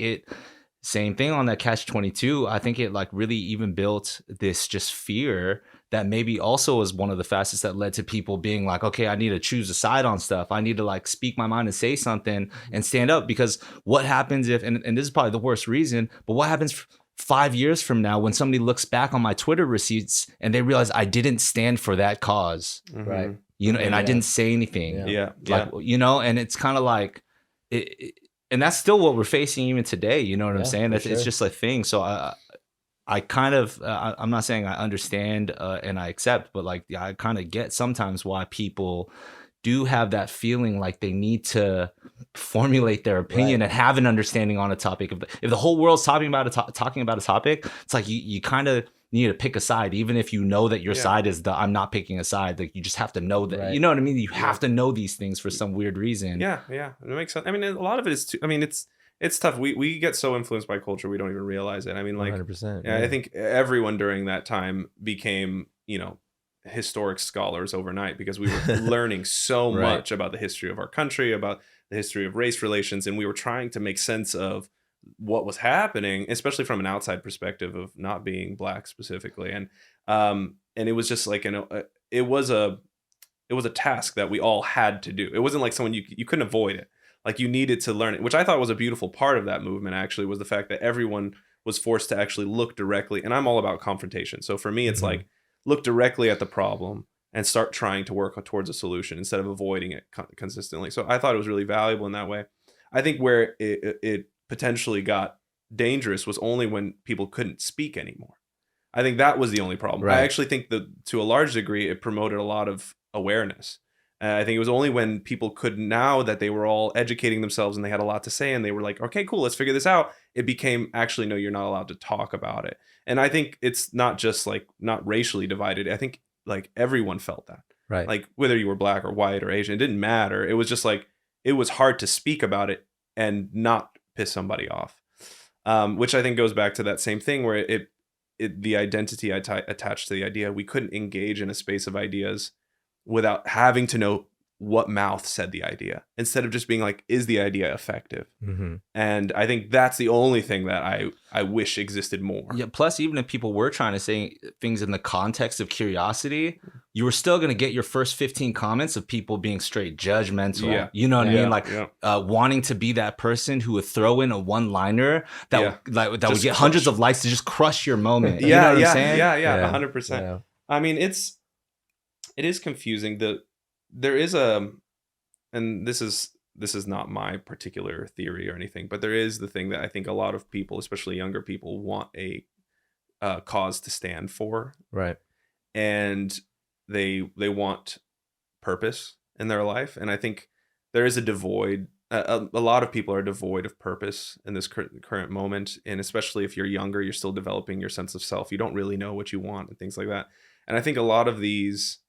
same thing on that Catch-22. I think it like really even built this just fear that maybe also is one of the facets that led to people being like, okay, I need to choose a side on stuff. I need to like speak my mind and say something and stand up, because what happens if, and this is probably the worst reason, but what happens 5 years from now when somebody looks back on my Twitter receipts and they realize I didn't stand for that cause, right? You know, and I didn't say anything. Like, you know, and it's kind of like, and that's still what we're facing even today. You know what I'm saying? It's just a thing. So I kind of, I'm not saying I understand and I accept, but like I kind of get sometimes why people do have that feeling like they need to formulate their opinion and have an understanding on a topic. If the whole world's talking about a topic, it's like you kind of need to pick a side, even if you know that your side is I'm not picking a side. Like you just have to know that, you know what I mean? You have to know these things for some weird reason. Yeah, it makes sense. I mean, a lot of it is too, I mean, it's tough. We get so influenced by culture, we don't even realize it. I mean, like 100%. I think everyone during that time became, you know, historic scholars overnight, because we were learning so much about the history of our country, about the history of race relations, and we were trying to make sense of what was happening, especially from an outside perspective of not being Black specifically. And it was just like, it was a task that we all had to do. It wasn't like someone you couldn't avoid it. Like you needed to learn it, which I thought was a beautiful part of that movement actually, was the fact that everyone was forced to actually look directly. And I'm all about confrontation. So for me, it's like, look directly at the problem and start trying to work towards a solution instead of avoiding it consistently. So I thought it was really valuable in that way. I think where it potentially got dangerous was only when people couldn't speak anymore. I think that was the only problem. I actually think that to a large degree, it promoted a lot of awareness. I think it was only when people could, now that they were all educating themselves and they had a lot to say and they were like, okay, cool, let's figure this out. It became actually, no, you're not allowed to talk about it. And I think it's not just like not racially divided. I think like everyone felt that. Right. Like whether you were Black or white or Asian, it didn't matter. It was just like, it was hard to speak about it and not piss somebody off. Which I think goes back to that same thing where the identity attached to the idea, we couldn't engage in a space of ideas without having to know what mouth said the idea, instead of just being like, is the idea effective? And I think that's the only thing that I wish existed more. Yeah. Plus, even if people were trying to say things in the context of curiosity, you were still going to get your first 15 comments of people being straight judgmental. Yeah. You know what I mean? Like wanting to be that person who would throw in a one-liner that would get hundreds of likes to just crush your moment. You know what I'm saying? Yeah, 100%. Yeah. I mean, it is confusing. There is and this is not my particular theory or anything, but there is the thing that I think a lot of people, especially younger people, want a cause to stand for. Right. And they want purpose in their life. And I think there is a devoid. A lot of people are devoid of purpose in this current moment. And especially if you're younger, you're still developing your sense of self. You don't really know what you want and things like that. And I think a lot of these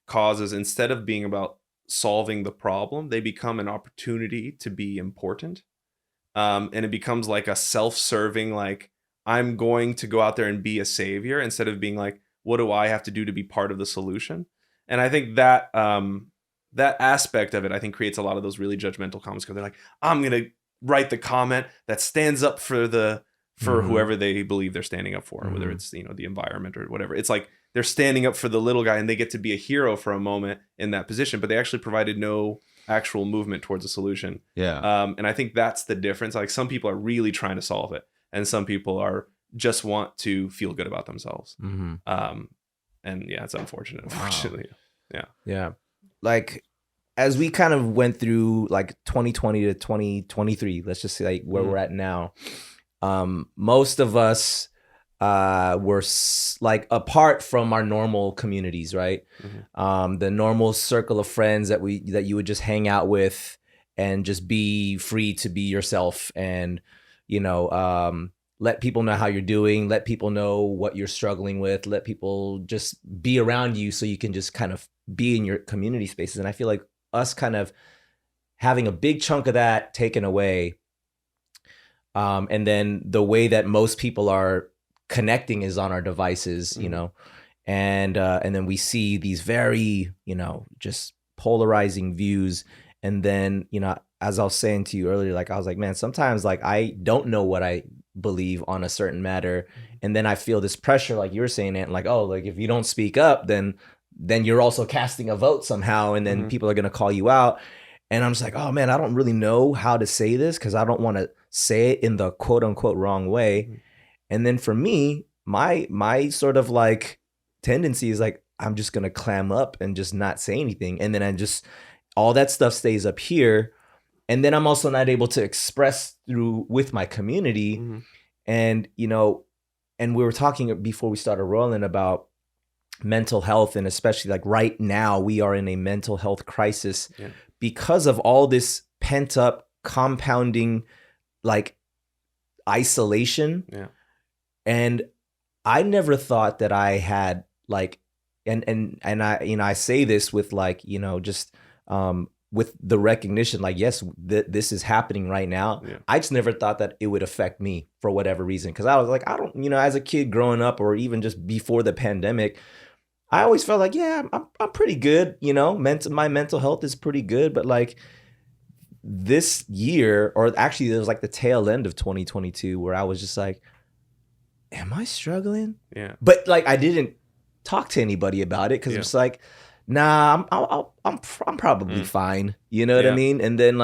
causes, instead of being about solving the problem, they become an opportunity to be important. And it becomes like a self-serving, like, I'm going to go out there and be a savior, instead of being like, what do I have to do to be part of the solution? And I think that that aspect of it, I think, creates a lot of those really judgmental comments, because they're like, I'm going to write the comment that stands up for whoever they believe they're standing up for, whether it's, you know, the environment or whatever. It's like they're standing up for the little guy and they get to be a hero for a moment in that position, but they actually provided no actual movement towards a solution. Yeah. And I think that's the difference. Like, some people are really trying to solve it, and some people just want to feel good about themselves. And yeah, it's unfortunate, unfortunately. Wow. Yeah. Like, as we kind of went through like 2020 to 2023, let's just say like where we're at now, most of us were like apart from our normal communities, right? The normal circle of friends that you would just hang out with, and just be free to be yourself, and let people know how you're doing, let people know what you're struggling with, let people just be around you so you can just kind of be in your community spaces. And I feel like us kind of having a big chunk of that taken away, and then the way that most people are connecting is on our devices, and then we see these very, just polarizing views. And then, as I was saying to you earlier, like, I was like, man, sometimes like I don't know what I believe on a certain matter. And then I feel this pressure, like you were saying, and like, oh, like if you don't speak up, then you're also casting a vote somehow. And then people are going to call you out. And I'm just like, oh man, I don't really know how to say this because I don't want to say it in the quote unquote wrong way. And then for me, my sort of like tendency is like, I'm just going to clam up and just not say anything. And then all that stuff stays up here. And then I'm also not able to express through with my community. And, and we were talking before we started rolling about mental health. And especially like right now, we are in a mental health crisis because of all this pent up compounding, like isolation. And I never thought that I had like, and I, I say this with like, just, with the recognition, like, yes, this is happening right now. I just never thought that it would affect me for whatever reason. Cause I was like, I don't, as a kid growing up or even just before the pandemic, I always felt like, yeah, I'm pretty good. My mental health is pretty good. But like this year, or actually there was like the tail end of 2022 where I was just like, am I struggling? But like, I didn't talk to anybody about it. Cause it's like, nah, I'm probably fine. You know what I mean? And then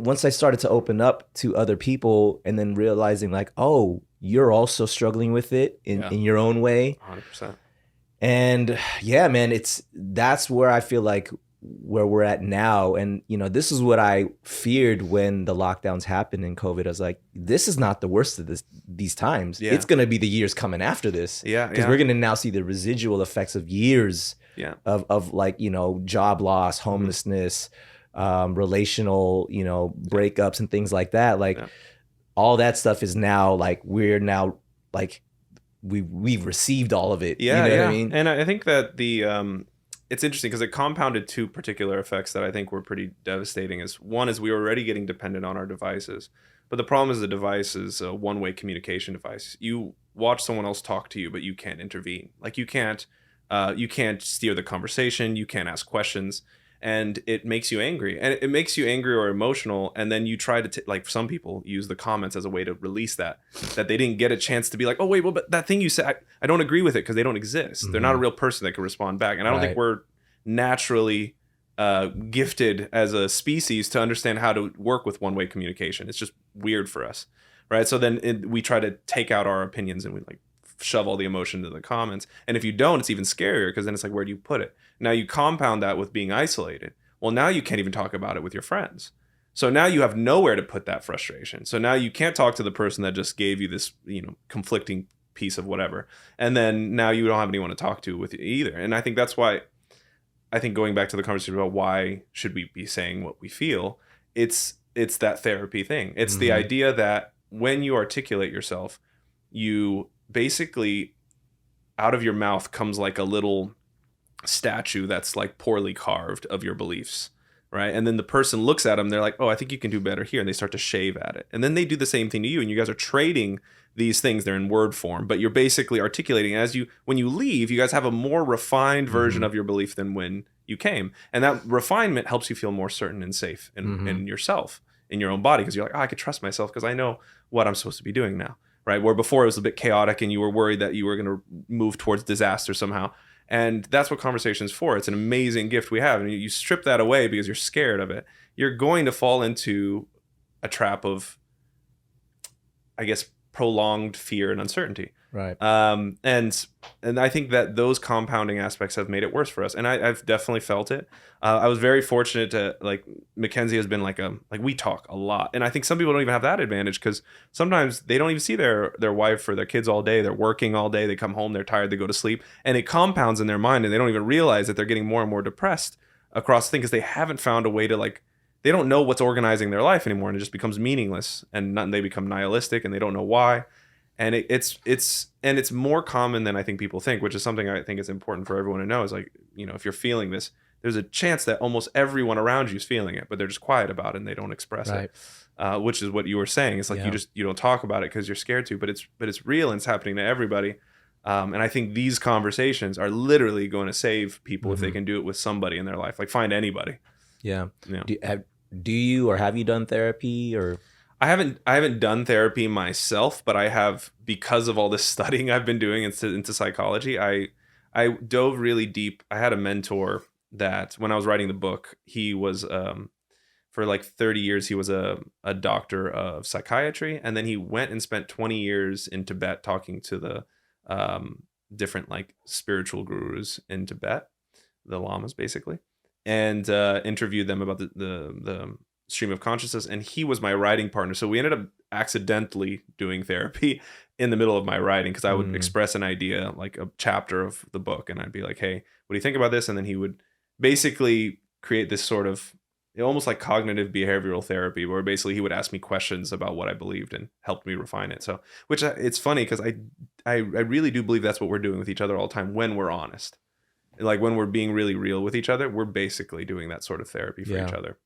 once I started to open up to other people and then realizing like, oh, you're also struggling with it in your own way. 100%. And yeah, man, that's where I feel like where we're at now. And, this is what I feared when the lockdowns happened in COVID. I was like, this is not the worst of these times. It's going to be the years coming after this. Because we're going to now see the residual effects of years of like, job loss, homelessness, relational, breakups and things like that. Like all that stuff is now like, we're now like, we've received all of it. You know what I mean? And I think that it's interesting because it compounded two particular effects that I think were pretty devastating. One is we were already getting dependent on our devices, but the problem is the device is a one-way communication device. You watch someone else talk to you, but you can't intervene. Like you can't steer the conversation. You can't ask questions, and it makes you angry. And it makes you angry or emotional, and then you try to like some people use the comments as a way to release that they didn't get a chance to be like, oh wait, well, but that thing you said, I don't agree with it because they don't exist. They're not a real person that can respond back, and I don't think we're naturally gifted as a species to understand how to work with one-way communication. It's just weird for us, right? So then we try to take out our opinions and we like shove all the emotion into the comments. And if you don't, it's even scarier because then it's like, where do you put it? Now you compound that with being isolated. Well, now you can't even talk about it with your friends. So now you have nowhere to put that frustration. So now you can't talk to the person that just gave you this, conflicting piece of whatever. And then now you don't have anyone to talk to with you either. And I think that's why, I think going back to the conversation about why should we be saying what we feel, it's that therapy thing. It's the idea that when you articulate yourself, you basically, out of your mouth comes like a little statue that's like poorly carved of your beliefs, right? And then the person looks at them, they're like, oh, I think you can do better here. And they start to shave at it. And then they do the same thing to you. And you guys are trading these things. They're in word form, but you're basically articulating when you leave, you guys have a more refined version of your belief than when you came. And that refinement helps you feel more certain and safe in yourself, in your own body. Because you're like, oh, I can trust myself because I know what I'm supposed to be doing now. Right? Where before it was a bit chaotic and you were worried that you were going to move towards disaster somehow. And that's what conversation's for. It's an amazing gift we have. And you strip that away because you're scared of it. You're going to fall into a trap of, I guess, prolonged fear and uncertainty. Right. And I think that those compounding aspects have made it worse for us. And I've definitely felt it. I was very fortunate to, like, Mackenzie has been like we talk a lot. And I think some people don't even have that advantage because sometimes they don't even see their wife or their kids all day. They're working all day. They come home, they're tired, they go to sleep. And it compounds in their mind and they don't even realize that they're getting more and more depressed across the thing because they haven't found a way to, like, they don't know what's organizing their life anymore, and it just becomes meaningless, and they become nihilistic, and they don't know why. And it's more common than I think people think, which is something I think is important for everyone to know. Is like, if you're feeling this, there's a chance that almost everyone around you is feeling it, but they're just quiet about it and they don't express it. Which is what you were saying. It's like you don't talk about it because you're scared to, but it's real and it's happening to everybody. And I think these conversations are literally going to save people if they can do it with somebody in their life. Like, find anybody. Yeah. Do you or have you done therapy or? I haven't done therapy myself, but I have, because of all this studying I've been doing into psychology. I dove really deep. I had a mentor that when I was writing the book, he was for like 30 years he was a doctor of psychiatry, and then he went and spent 20 years in Tibet talking to the different like spiritual gurus in Tibet, the lamas basically, and interviewed them about the stream of consciousness. And he was my writing partner, so we ended up accidentally doing therapy in the middle of my writing, because I would express an idea, like a chapter of the book, and I'd be like, hey, what do you think about this? And then he would basically create this sort of almost like cognitive behavioral therapy, where basically he would ask me questions about what I believed and helped me refine it. So, which it's funny, because I really do believe that's what we're doing with each other all the time when we're honest. Like, when we're being really real with each other, we're basically doing that sort of therapy for each other.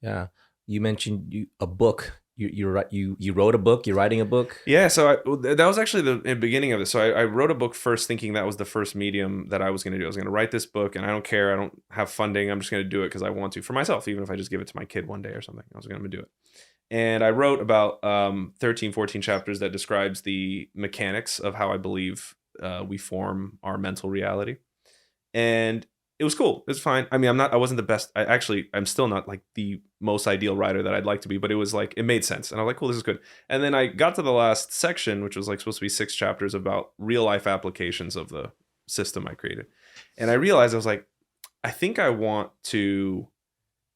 Yeah. You mentioned a book. You wrote a book. You're writing a book. Yeah. So that was actually the beginning of this. So I wrote a book first, thinking that was the first medium that I was going to do. I was going to write this book, and I don't care. I don't have funding. I'm just going to do it because I want to, for myself, even if I just give it to my kid one day or something. I was going to do it. And I wrote about 13, 14 chapters that describes the mechanics of how I believe we form our mental reality. And it was cool. It was fine. I mean, I wasn't the best. I'm still not like the most ideal writer that I'd like to be, but it was like, it made sense. And I was like, cool, this is good. And then I got to the last section, which was like supposed to be 6 chapters about real life applications of the system I created. And I realized, I was like, I think I want to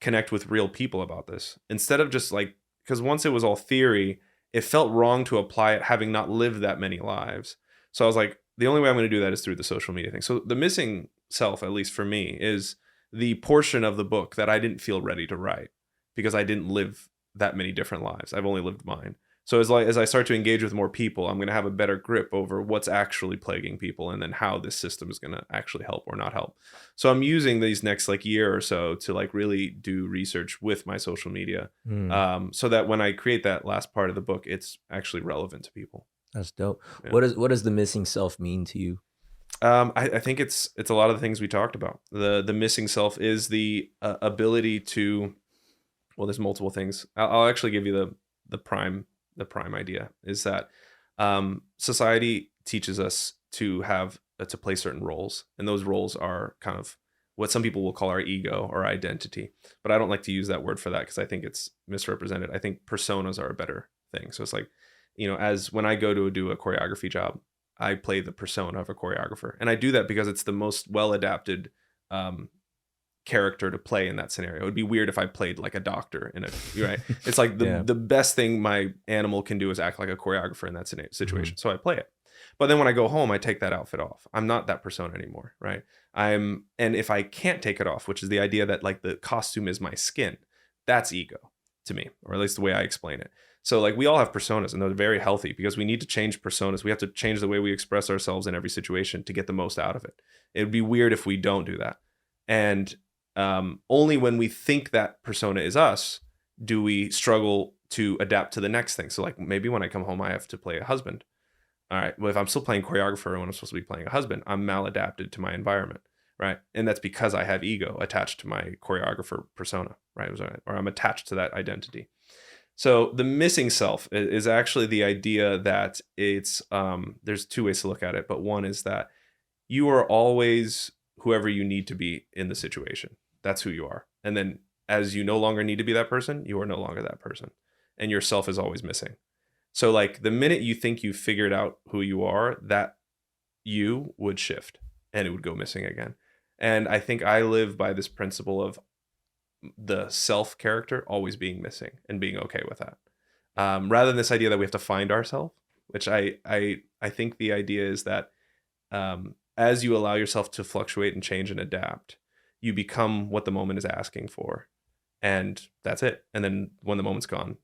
connect with real people about this, instead of just like, because once it was all theory, it felt wrong to apply it having not lived that many lives. So I was like, the only way I'm going to do that is through the social media thing. So the missing self, at least for me, is the portion of the book that I didn't feel ready to write, because I didn't live that many different lives. I've only lived mine. So as I start to engage with more people, I'm going to have a better grip over what's actually plaguing people, and then how this system is going to actually help or not help. So I'm using these next like year or so to like really do research with my social media, so that when I create that last part of the book, it's actually relevant to people. That's dope. Yeah. What does the missing self mean to you? I think it's a lot of the things we talked about. The missing self is the ability to, well, there's multiple things. I'll actually give you the prime idea is that society teaches us to play certain roles, and those roles are kind of what some people will call our ego or identity. But I don't like to use that word for that, because I think it's misrepresented. I think personas are a better thing. So it's like, as when I go to do a choreography job, I play the persona of a choreographer. And I do that because it's the most well-adapted character to play in that scenario. It would be weird if I played like a doctor in it, right? It's like the best thing my animal can do is act like a choreographer in that situation. So I play it. But then when I go home, I take that outfit off. I'm not that persona anymore, right? And if I can't take it off, which is the idea that like the costume is my skin, that's ego to me, or at least the way I explain it. So like we all have personas, and they're very healthy, because we need to change personas. We have to change the way we express ourselves in every situation to get the most out of it. It would be weird if we don't do that. And only when we think that persona is us do we struggle to adapt to the next thing. So like maybe when I come home, I have to play a husband. All right, well, if I'm still playing choreographer when I'm supposed to be playing a husband, I'm maladapted to my environment, right? And that's because I have ego attached to my choreographer persona, right? Or I'm attached to that identity. So the missing self is actually the idea that it's there's 2 ways to look at it, but one is that you are always whoever you need to be in the situation. That's who you are. And then as you no longer need to be that person, you are no longer that person, and your self is always missing. So like the minute you think you've figured out who you are, that you would shift and it would go missing again. And I think I live by this principle of the self character always being missing and being okay with that, rather than this idea that we have to find ourselves, which I think the idea is that as you allow yourself to fluctuate and change and adapt, you become what the moment is asking for. and that's it. And then when the moment's gone,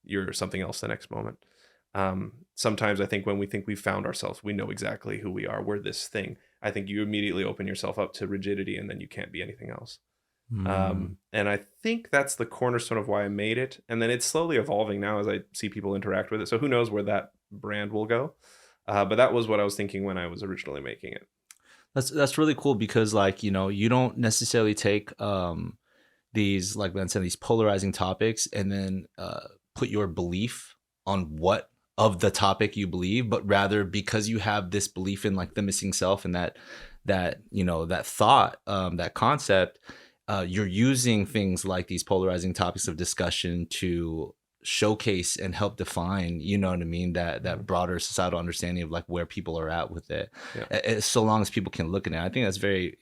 you're something else the next moment. Sometimes I think when we think we've found ourselves, we know exactly who we are. We're this thing. I think you immediately open yourself up to rigidity, and then you can't be anything else. And I think that's the cornerstone of why I made it. And then it's slowly evolving now as I see people interact with it. So who knows where that brand will go. But that was what I was thinking when I was originally making it. That's really cool because, like, you know, you don't necessarily take these, like Ben said, these polarizing topics and then put your belief on what of the topic you believe, but rather because you have this belief in like the missing self and that you know, that thought, that concept, you're using things like these polarizing topics of discussion to showcase and help define, you know what I mean, that broader societal understanding of like where people are at with it. So long as people can look at it, I think that's very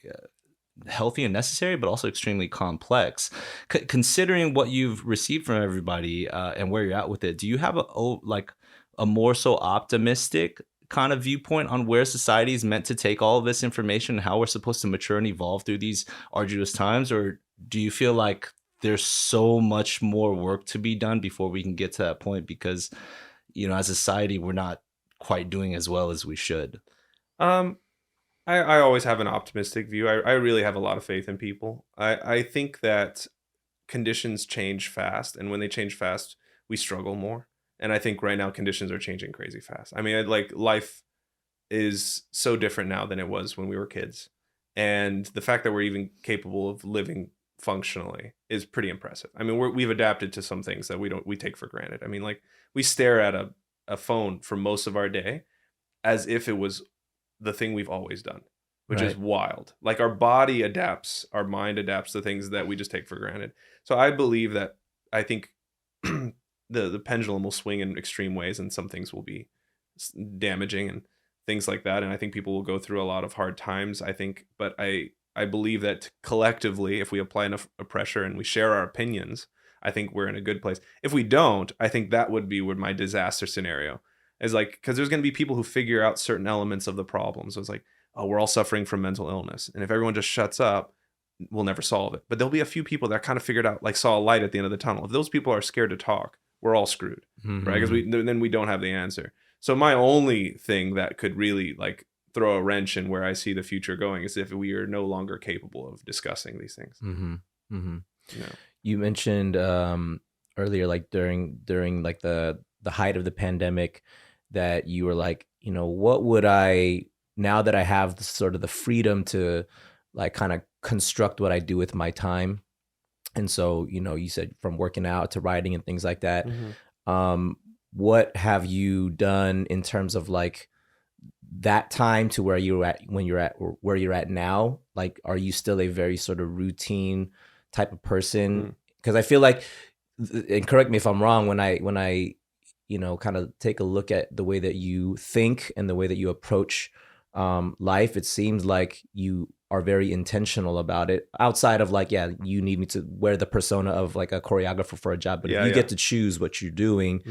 healthy and necessary, but also extremely complex. Considering what you've received from everybody and where you're at with it, do you have a more so optimistic kind of viewpoint on where society is meant to take all of this information and how we're supposed to mature and evolve through these arduous times? Or do you feel like there's so much more work to be done before we can get to that point? Because, you know, as a society, we're not quite doing as well as we should. I always have an optimistic view. I really have a lot of faith in people. I think that conditions change fast, and when they change fast, we struggle more. And I think right now conditions are changing crazy fast. I mean, like, life is so different now than it was when we were kids. And the fact that we're even capable of living functionally is pretty impressive. I mean, we've adapted to some things that we take for granted. I mean, like, we stare at a phone for most of our day as if it was the thing we've always done, which is wild. Like, our body adapts, our mind adapts to things that we just take for granted. So I believe that, I think the pendulum will swing in extreme ways, and some things will be damaging and things like that. And I think people will go through a lot of hard times, I think. But I believe that collectively, if we apply enough pressure and we share our opinions, I think we're in a good place. If we don't, I think that would be my disaster scenario. Is like, because there's going to be people who figure out certain elements of the problem. So it's like, oh, we're all suffering from mental illness, and if everyone just shuts up, we'll never solve it. But there'll be a few people that kind of figured out, like, saw a light at the end of the tunnel. If those people are scared to talk, we're all screwed, right? Because then we don't have the answer. So my only thing that could really, like, throw a wrench in where I see the future going is if we are no longer capable of discussing these things. You know? You mentioned earlier, like during like the height of the pandemic, that you were like, you know, what would I, now that I have the sort of the freedom to like kind of construct what I do with my time. And so, you know, you said from working out to writing and things like that. What have you done in terms of like that time to where you're at when you're at where you're at now? Like, are you still a very sort of routine type of person? Because I feel like, and correct me if I'm wrong, when I you know, kind of take a look at the way that you think and the way that you approach life, it seems like you are very intentional about it, outside of like, yeah, you need me to wear the persona of like a choreographer for a job, but if you get to choose what you're doing,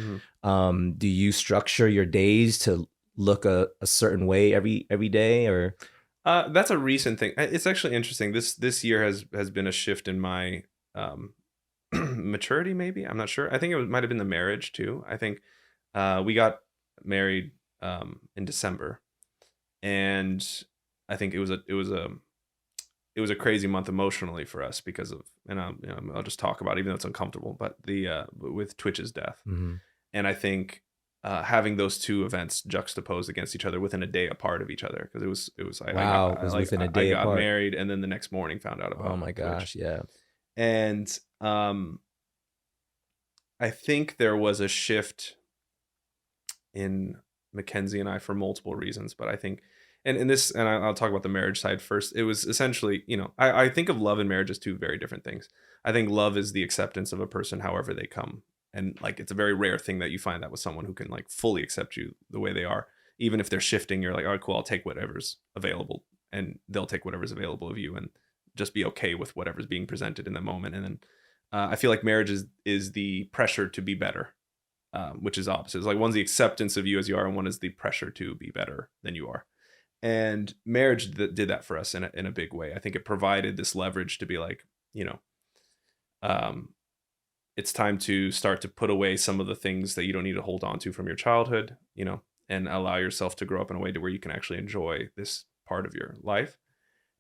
do you structure your days to look a certain way every day? Or that's a recent thing. It's actually interesting. This year has been a shift in my maturity, maybe. I'm not sure. I think might have been the marriage too. I think we got married in December, and I think it was a crazy month emotionally for us because of, and I'll just talk about it, even though it's uncomfortable, but with Twitch's death. And I think having those two events juxtaposed against each other within a day apart of each other, because it was within a day apart. I got married and then the next morning found out about. Oh my gosh, Twitch. Yeah. And I think there was a shift in Mackenzie and I for multiple reasons, but I think, and I'll talk about the marriage side first. It was essentially, you know, I think of love and marriage as two very different things. I think love is the acceptance of a person however they come, and like, it's a very rare thing that you find that with someone who can like fully accept you the way they are. Even if they're shifting, you're like, all right, cool, I'll take whatever's available, and they'll take whatever's available of you, and just be okay with whatever's being presented in the moment. And then I feel like marriage is the pressure to be better, which is opposite. It's like, one's the acceptance of you as you are, and one is the pressure to be better than you are. And marriage did that for us in a big way. I think it provided this leverage to be like, you know, it's time to start to put away some of the things that you don't need to hold on to from your childhood, and allow yourself to grow up in a way to where you can actually enjoy this part of your life.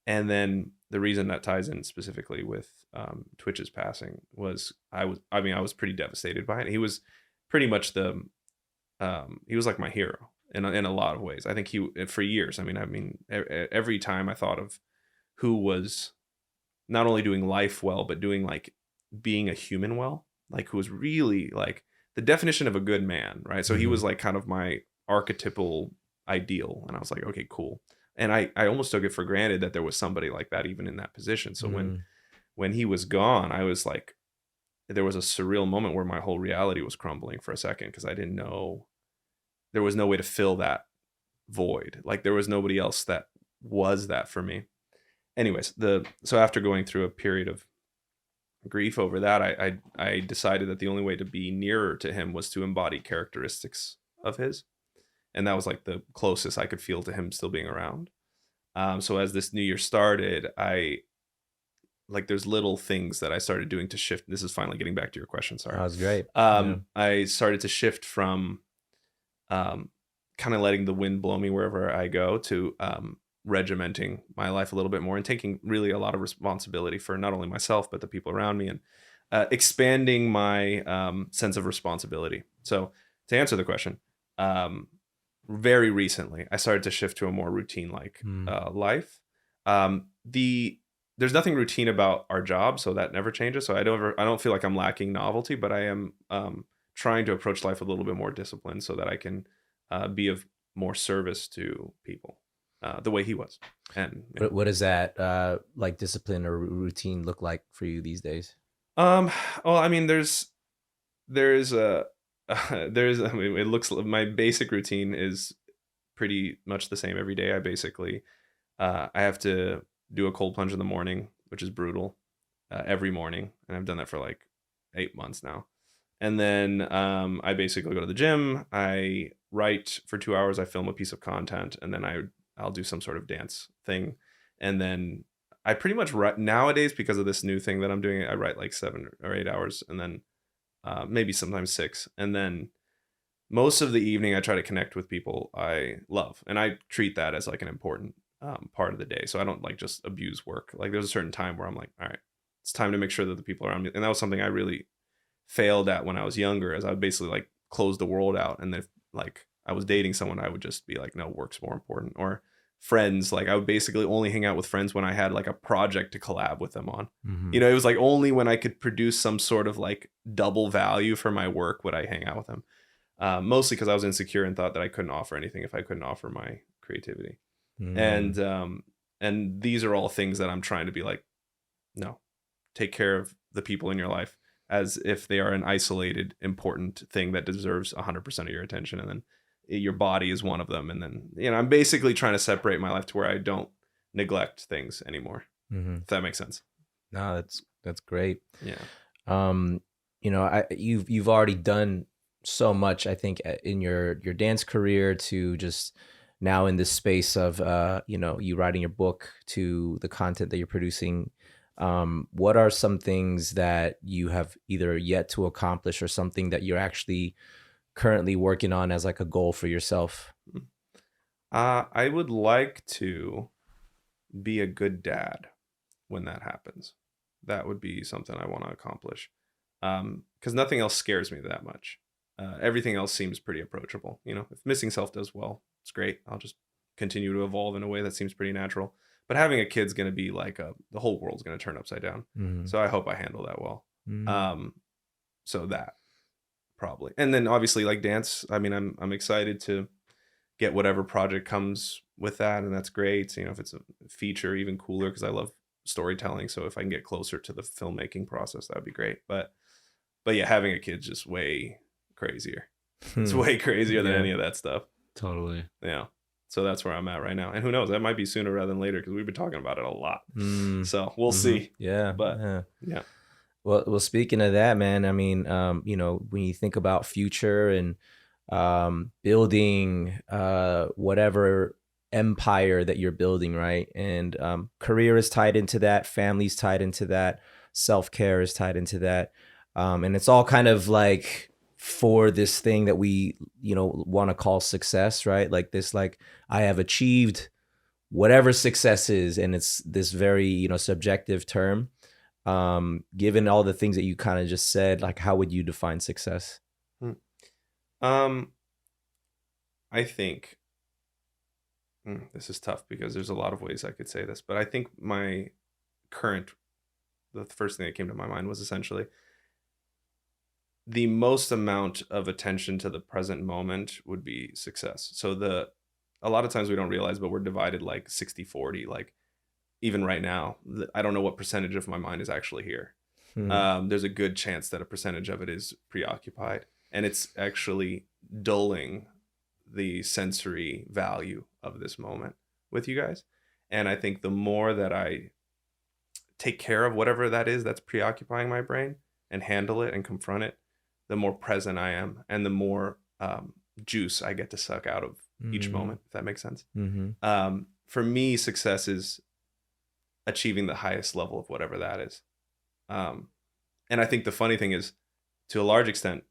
And then the reason that ties in specifically with Twitch's passing was I was pretty devastated by it. He was pretty much he was like my hero in a lot of ways. I think for years. Every time I thought of who was not only doing life well, but doing like being a human well, like who was really like the definition of a good man, right? So he was like kind of my archetypal ideal, and I was like, okay, cool. And I almost took it for granted that there was somebody like that even in that position. So when he was gone, I was like, there was a surreal moment where my whole reality was crumbling for a second, because I didn't know, there was no way to fill that void. Like there was nobody else that was that for me. Anyways, so after going through a period of grief over that, I decided that the only way to be nearer to him was to embody characteristics of his. And that was like the closest I could feel to him still being around. So as this new year started, there's little things that I started doing to shift. This is finally getting back to your question. Sorry. That was great. I started to shift from kind of letting the wind blow me wherever I go to regimenting my life a little bit more and taking really a lot of responsibility for not only myself, but the people around me, and expanding my sense of responsibility. So to answer the question, very recently, I started to shift to a more routine-like life. There's nothing routine about our job, so that never changes. So I don't feel like I'm lacking novelty, but I am trying to approach life with a little bit more discipline so that I can be of more service to people the way he was. And what does that like discipline or routine look like for you these days? Well, I mean, it looks, my basic routine is pretty much the same every day. I basically, I have to do a cold plunge in the morning, which is brutal, every morning. And I've done that for like 8 months now. And then I basically go to the gym. I write for 2 hours. I film a piece of content, and then I'll do some sort of dance thing. And then I pretty much write nowadays, because of this new thing that I'm doing, I write like 7 or 8 hours, and then maybe sometimes 6. And then most of the evening I try to connect with people I love, and I treat that as like an important part of the day. So I don't like just abuse work. Like there's a certain time where I'm like, all right, it's time to make sure that the people around me, and that was something I really failed at when I was younger, as I would basically like close the world out. And if like I was dating someone, I would just be like, no, work's more important. Or friends, like I would basically only hang out with friends when I had like a project to collab with them on. It was like only when I could produce some sort of like double value for my work would I hang out with them. Mostly because I was insecure and thought that I couldn't offer anything if I couldn't offer my creativity. And these are all things that I'm trying to be like, no, take care of the people in your life as if they are an isolated, important thing that deserves 100% of your attention. And then your body is one of them. And then, I'm basically trying to separate my life to where I don't neglect things anymore. If that makes sense. No, that's great. Yeah. You've already done so much, I think, in your dance career, to just now in this space of, you writing your book, to the content that you're producing. What are some things that you have either yet to accomplish, or something that you're actually currently working on as like a goal for yourself? I would like to be a good dad when that happens. That would be something I want to accomplish. Because nothing else scares me that much. Everything else seems pretty approachable. If Missing Self does well, it's great. I'll just continue to evolve in a way that seems pretty natural. But having a kid's going to be like the whole world's going to turn upside down. So I hope I handle that well. So that probably. And then obviously like dance. I mean, I'm excited to get whatever project comes with that. And that's great. If it's a feature, even cooler, because I love storytelling. So if I can get closer to the filmmaking process, that would be great. But yeah, having a kid's just way crazier. It's way crazier than any of that stuff. Totally. Yeah. So that's where I'm at right now. And who knows, that might be sooner rather than later, because we've been talking about it a lot. So we'll see. Yeah. But yeah. Well, speaking of that, man, I mean, when you think about future and building whatever empire that you're building, right? And career is tied into that, family's tied into that. self-care is tied into that. And it's all kind of like for this thing that we, want to call success, right? Like this, like I have achieved whatever success is. And it's this very, subjective term. Given all the things that you kind of just said, like how would you define success? I think this is tough because there's a lot of ways I could say this, but I think the first thing that came to my mind was essentially the most amount of attention to the present moment would be success. So a lot of times we don't realize, but we're divided like 60-40. Like even right now, I don't know what percentage of my mind is actually here. There's a good chance that a percentage of it is preoccupied, and it's actually dulling the sensory value of this moment with you guys. And I think the more that I take care of whatever that is that's preoccupying my brain and handle it and confront it, the more present I am and the more juice I get to suck out of each moment, if that makes sense. For me, success is achieving the highest level of whatever that is. And I think the funny thing is, to a large extent,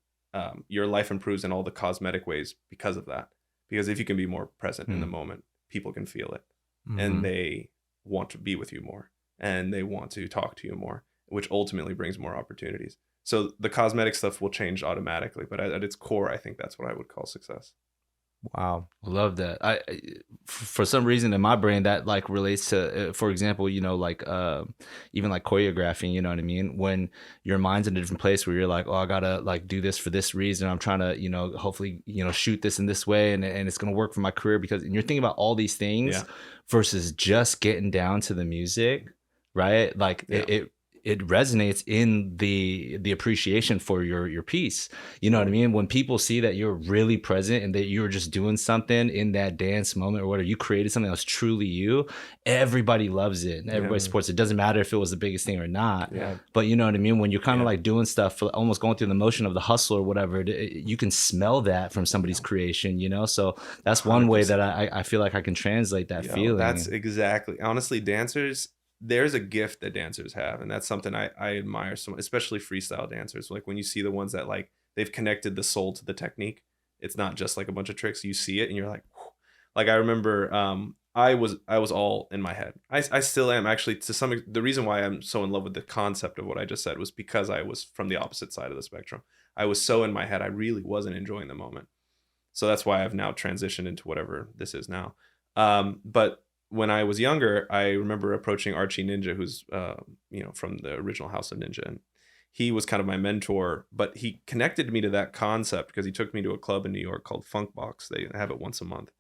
your life improves in all the cosmetic ways because of that. Because if you can be more present in the moment, people can feel it, and they want to be with you more, and they want to talk to you more, which ultimately brings more opportunities. So the cosmetic stuff will change automatically, but at its core, I think that's what I would call success. Wow. I love that. For some reason in my brain that like relates to, for example, like even like choreographing, you know what I mean? When your mind's in a different place where you're like, oh, I gotta like do this for this reason. I'm trying to, hopefully, shoot this in this way and it's going to work for my career and you're thinking about all these things versus just getting down to the music, right? Like it resonates in the appreciation for your piece. You know what I mean? When people see that you're really present and that you're just doing something in that dance moment or whatever, you created something that was truly you, everybody loves it and everybody supports it. It doesn't matter if it was the biggest thing or not. Yeah. But you know what I mean? When you're kind of like doing stuff, almost going through the motion of the hustle or whatever, you can smell that from somebody's creation, So that's one 100%. Way that I feel like I can translate that feeling. That's exactly. Honestly, dancers, there's a gift that dancers have, and that's something I admire so much, especially freestyle dancers. Like when you see the ones that like they've connected the soul to the technique, it's not just like a bunch of tricks. You see it and you're like, whew. Like I remember I was all in my head. I still am actually the reason why I'm so in love with the concept of what I just said was because I was from the opposite side of the spectrum. I was so in my head, I really wasn't enjoying the moment. So that's why I've now transitioned into whatever this is now. But when I was younger, I remember approaching Archie Ninja, who's from the original House of Ninja, and he was kind of my mentor. But he connected me to that concept because he took me to a club in New York called Funk Box. They have it once a month,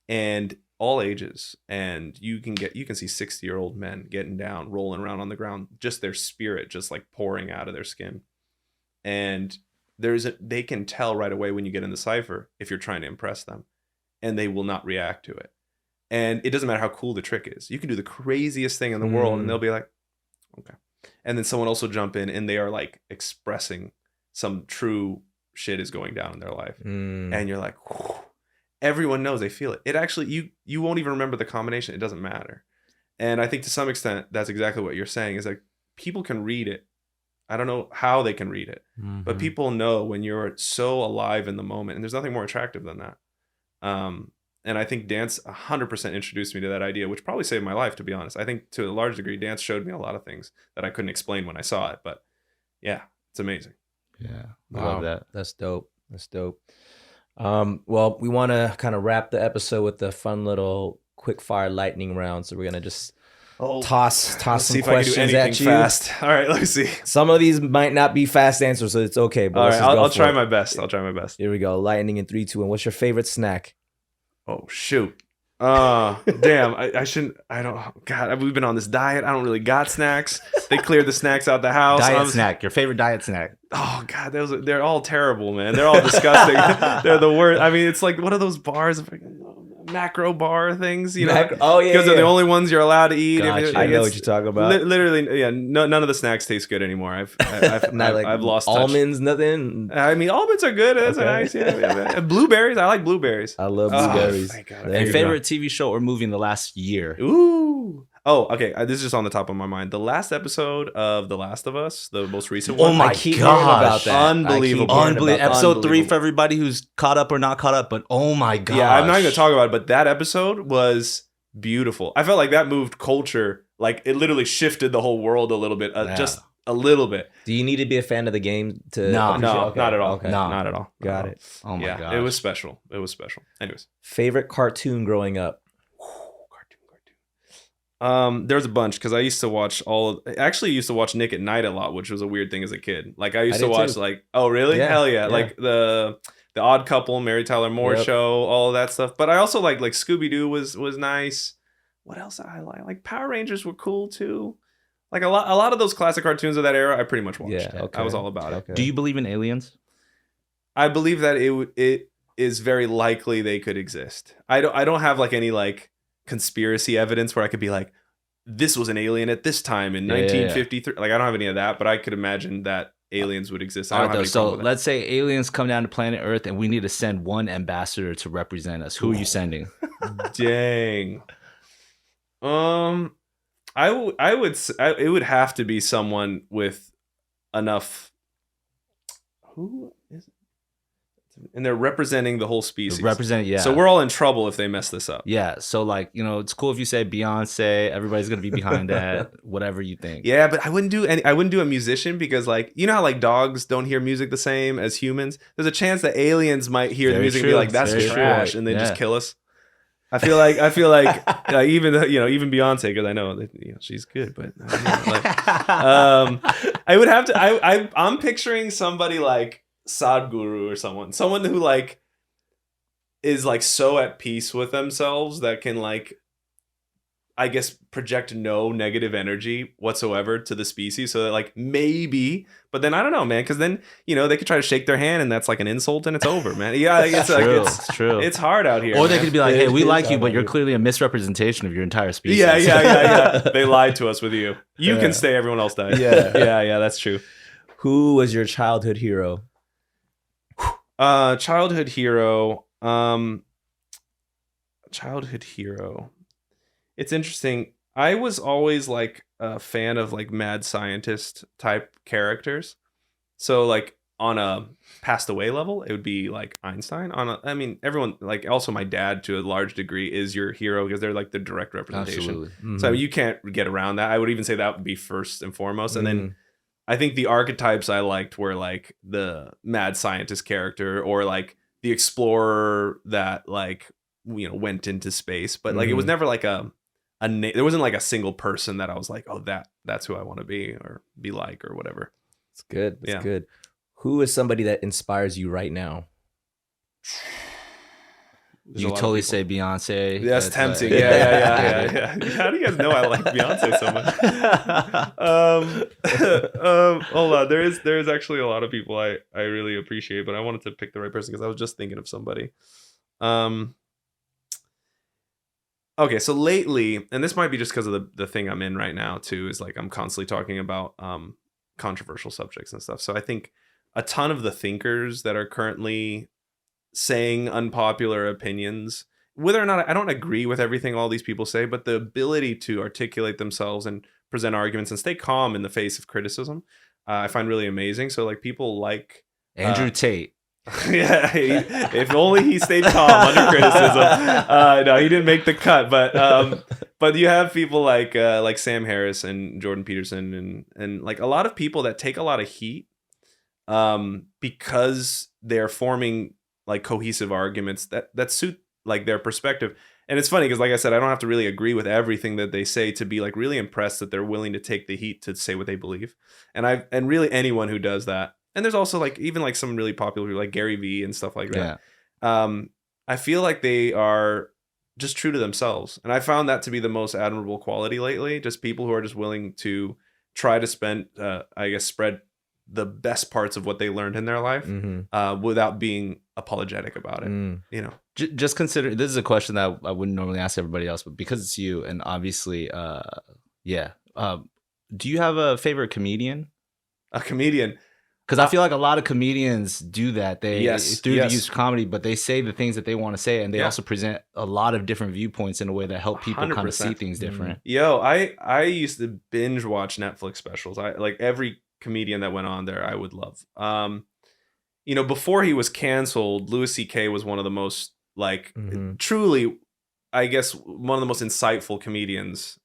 and all ages. And you can see 60-year-old men getting down, rolling around on the ground, just their spirit just like pouring out of their skin. And they can tell right away when you get in the cypher if you're trying to impress them, and they will not react to it. And it doesn't matter how cool the trick is. You can do the craziest thing in the world and they'll be like, okay. And then someone else will jump in and they are like expressing some true shit is going down in their life. And you're like, whew. Everyone knows, they feel it. It actually, you won't even remember the combination. It doesn't matter. And I think to some extent, that's exactly what you're saying is like people can read it. I don't know how they can read it, but people know when you're so alive in the moment, and there's nothing more attractive than that. And I think dance 100% introduced me to that idea, which probably saved my life, to be honest. I think to a large degree, dance showed me a lot of things that I couldn't explain when I saw it. But yeah, it's amazing. Yeah, I wow. love that. That's dope. Well, we want to kind of wrap the episode with a fun little quick fire lightning round. So we're going to just toss some questions at you. Fast. All right, let me see. Some of these might not be fast answers, so it's okay. But all right, I'll try my best. I'll try my best. Here we go. Lightning in 3, 2, 1. What's your favorite snack? Oh, shoot. Damn. I shouldn't. I don't. God, we've been on this diet. I don't really got snacks. They cleared the snacks out the house. Snack. Your favorite diet snack. Oh, God. They're all terrible, man. They're all disgusting. They're the worst. I mean, it's like one of those bars. macro bar things, you know. Oh yeah, because they're the only ones you're allowed to eat. Gotcha. I know what you're talking about. Literally, yeah. None of the snacks taste good anymore. I've lost touch. Almonds, nothing. I mean, almonds are good. That's Okay. nice. Yeah. Blueberries. I like blueberries. I love blueberries. Thank God. There And you favorite TV show or movie in the last year? Ooh. Oh, okay. This is just on the top of my mind. The last episode of The Last of Us, the most recent Oh one. my I keep hearing about gosh. that. Unbelievable. I keep hearing about that. Episode 3 Unbelievable. for everybody who's caught up or not caught up, but oh my gosh. Yeah, I'm not going to talk about it, but that episode was beautiful. I felt like that moved culture. Like it literally shifted the whole world a little bit, just a little bit. Do you need to be a fan of the game to? No. appreciate- No, okay, not at all. Okay. No. Not at all. Got it. Oh my Yeah, gosh. it was special. It was special. Anyways. Favorite cartoon growing up? Cartoon. There's a bunch because I used to watch I used to watch Nick at Night a lot, which was a weird thing as a kid. Like I used I to did watch too. like, oh really? Yeah, Hell yeah. yeah. Like the Odd Couple, Mary Tyler Moore Yep. show, all of that stuff. But I also like Scooby Doo was nice. What else I like? Like Power Rangers were cool too. Like a lot of those classic cartoons of that era, I pretty much watched. Yeah, okay. I was all about it. Okay. Do you believe in aliens? I believe that it is very likely they could exist. I don't have like any like conspiracy evidence where I could be like, this was an alien at this time in 1953. Like I don't have any of that, but I could imagine that aliens would exist. I All don't right, have though. any So problem with let's say aliens come down to planet Earth and we need to send one ambassador to represent us. Who are you sending? that. Dang. It would have to be someone with enough. Who is it? And they're representing the whole species. Yeah. So we're all in trouble if they mess this up. Yeah. So like, it's cool if you say Beyonce, everybody's gonna be behind that, whatever you think. Yeah, but I wouldn't do a musician because like, you know how like dogs don't hear music the same as humans? There's a chance that aliens might hear the Very music true. and be like, that's Very trash, true. and they Yeah. just kill us. I feel like even Beyonce, because I know that she's good, but I would have to. I'm picturing somebody like Sadhguru or someone who like is like so at peace with themselves that can like, I guess, project no negative energy whatsoever to the species. So that like maybe, but then I don't know, man, because then they could try to shake their hand and that's like an insult and it's over, man. Yeah, it's True. like It's true. it's hard out here. Or they man. could be like, hey, we It like is you, but hard you're out clearly a misrepresentation of your entire species. Yeah. They lied to us with you. You Yeah. can stay. Everyone else died. Yeah. yeah. That's true. Who was your childhood hero? Childhood hero. Childhood hero. It's interesting. I was always like a fan of like mad scientist type characters. So like on a passed away level, it would be like Einstein. Everyone, like also my dad to a large degree is your hero because they're like the direct representation. Absolutely. Mm-hmm. So you can't get around that. I would even say that would be first and foremost. And then I think the archetypes I liked were like the mad scientist character or like the explorer that like went into space, but like it was never like there wasn't like a single person that I was like, oh, that's who I want to be or be like or whatever. It's good. It's Yeah. good. Who is somebody that inspires you right now? There's a You lot of totally people. say Beyonce. That's tempting. Yeah. How do you guys know I like Beyonce so much? Hold on. There is actually a lot of people I really appreciate, but I wanted to pick the right person because I was just thinking of somebody. Okay, so lately, and this might be just because of the thing I'm in right now too, is like I'm constantly talking about controversial subjects and stuff. So I think a ton of the thinkers that are currently saying unpopular opinions, whether or not I don't agree with everything all these people say, but the ability to articulate themselves and present arguments and stay calm in the face of criticism, I find really amazing. So like people like Andrew Tate. yeah, if only he stayed calm under criticism. No, he didn't make the cut, but you have people like Sam Harris and Jordan Peterson and like a lot of people that take a lot of heat because they're forming like cohesive arguments that suit like their perspective. And it's funny because like I said, I don't have to really agree with everything that they say to be like really impressed that they're willing to take the heat to say what they believe. And really anyone who does that. And there's also like even like some really popular people like Gary Vee and stuff like that. Yeah. I feel like they are just true to themselves. And I found that to be the most admirable quality lately. Just people who are just willing to try to spread the best parts of what they learned in their life without being apologetic about it. You know, Just consider, this is a question that I wouldn't normally ask everybody else, but because it's you, and obviously, do you have a favorite comedian? a comedian. Because I feel like a lot of comedians do that. They through yes. the use of comedy, but they say the things that they want to say, and they also present a lot of different viewpoints in a way that help people kind of see 100%. things different. Yo, I used to binge watch Netflix specials. I like every comedian that went on there. I would love. You know, before he was canceled, Louis C.K. was one of the most like truly, I guess, one of the most insightful comedians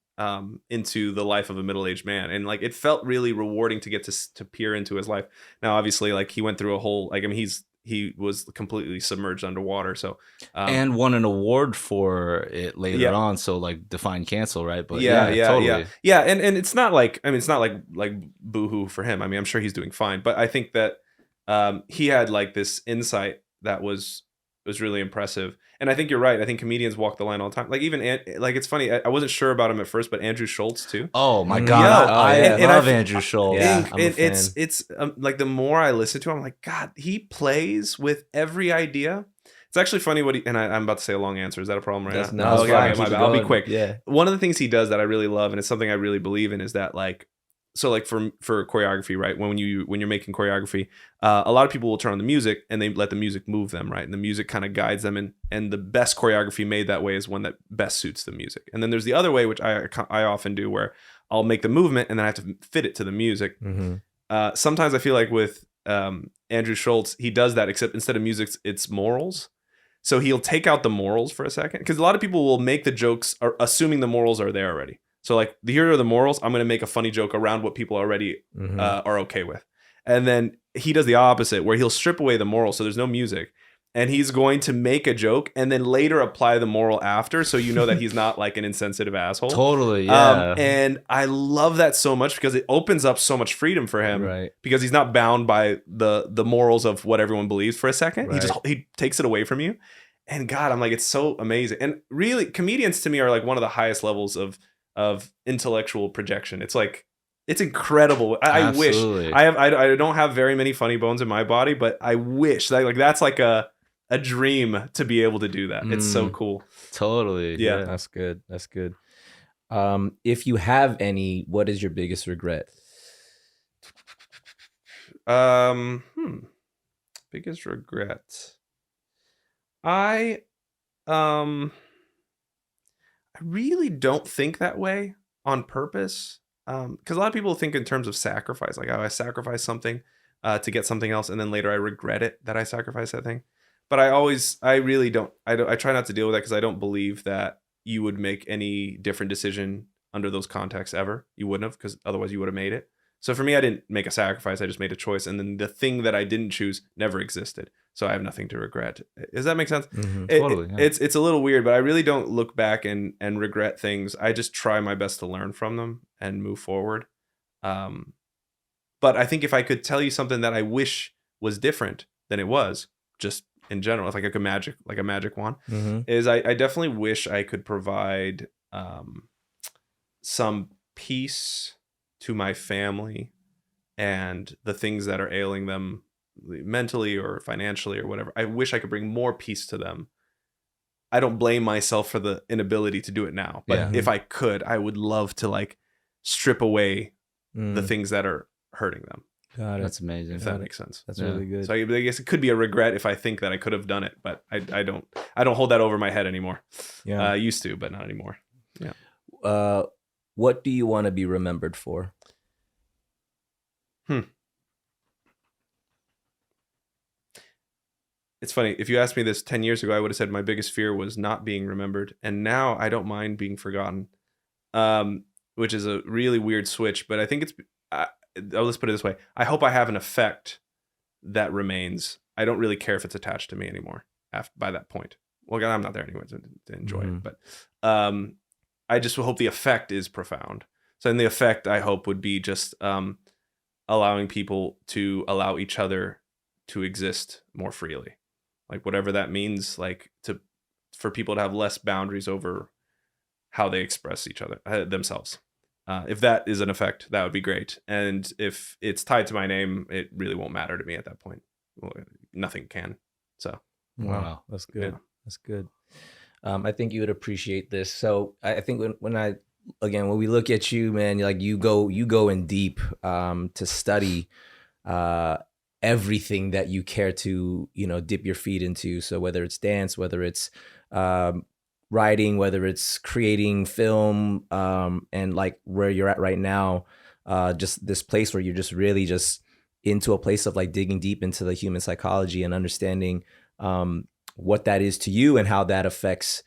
into the life of a middle-aged man, and like it felt really rewarding to get to peer into his life. Now, obviously, like he went through a whole, like, I mean, he was completely submerged underwater. So and won an award for it later on. So like define cancel, right? But totally. And it's not like, I mean, it's not like boohoo for him. I mean, I'm sure he's doing fine, but I think that he had like this insight that was really impressive. And I think you're right. I think comedians walk the line all the time. Like even like it's funny. I wasn't sure about him at first, but Andrew Schultz too. Oh my god, I love Andrew Schultz. Yeah, I'm a fan. It's like the more I listen to him, I'm like, God, he plays with every idea. It's actually funny what I'm about to say a long answer. Is that a problem right now? No, okay, my bad. I'll be quick. Yeah. One of the things he does that I really love, and it's something I really believe in, is that like, so like for choreography, right? When you're making choreography, a lot of people will turn on the music and they let the music move them, right? And the music kind of guides them, and the best choreography made that way is one that best suits the music. And then there's the other way, which I often do, where I'll make the movement and then I have to fit it to the music. Sometimes I feel like with Andrew Schultz, he does that, except instead of music, it's morals. So he'll take out the morals for a second, because a lot of people will make the jokes assuming the morals are there already. So like, here are the morals. I'm going to make a funny joke around what people already are okay with. And then he does the opposite, where he'll strip away the moral, so there's no music. And he's going to make a joke and then later apply the moral after, so you know that he's not like an insensitive asshole. Totally, yeah. And I love that so much, because it opens up so much freedom for him. Right. Because he's not bound by the morals of what everyone believes for a second. Right. He takes it away from you. And God, I'm like, it's so amazing. And really, comedians to me are like one of the highest levels of intellectual projection. It's like, it's incredible. I wish I don't have very many funny bones in my body, but I wish that, like, that's like a dream to be able to do that. It's so cool. Totally. Yeah. That's good. That's good. If you have any, what is your biggest regret? Biggest regret. I really don't think that way on purpose. Because a lot of people think in terms of sacrifice, like, oh, I sacrificed something to get something else, and then later I regret it that I sacrificed that thing. But I really don't. I try not to deal with that, because I don't believe that you would make any different decision under those contexts ever. You wouldn't have, because otherwise you would have made it. So for me, I didn't make a sacrifice. I just made a choice, and then the thing that I didn't choose never existed. So I have nothing to regret. Does that make sense? Totally. Yeah. It's a little weird, but I really don't look back and regret things. I just try my best to learn from them and move forward. But I think if I could tell you something that I wish was different than it was, just in general, it's like a magic wand, is I definitely wish I could provide some peace to my family and the things that are ailing them mentally or financially or whatever. I wish I could bring more peace to them. I don't blame myself for the inability to do it now, but if I could, I would love to like strip away the things that are hurting them. Got it. That's amazing. If that makes sense. That's really good. So I guess it could be a regret if I think that I could have done it, but I don't hold that over my head anymore. Yeah. I used to, but not anymore. Yeah. What do you want to be remembered for? It's funny. If you asked me this 10 years ago, I would have said my biggest fear was not being remembered. And now I don't mind being forgotten, which is a really weird switch. But I think let's put it this way. I hope I have an effect that remains. I don't really care if it's attached to me anymore by that point. Well, I'm not there anyway to enjoy it. But I just hope the effect is profound. So then the effect, I hope, would be just allowing people to allow each other to exist more freely. Like whatever that means, like for people to have less boundaries over how they express each other, themselves. If that is an effect, that would be great. And if it's tied to my name, it really won't matter to me at that point. Well, nothing can. So Wow, that's good. Yeah. That's good. I think you would appreciate this. So I think when we look at you, man, like you go in deep to study everything that you care to, dip your feet into. So whether it's dance, whether it's writing, whether it's creating film, and like where you're at right now, just this place where you're just really just into a place of like digging deep into the human psychology and understanding what that is to you and how that affects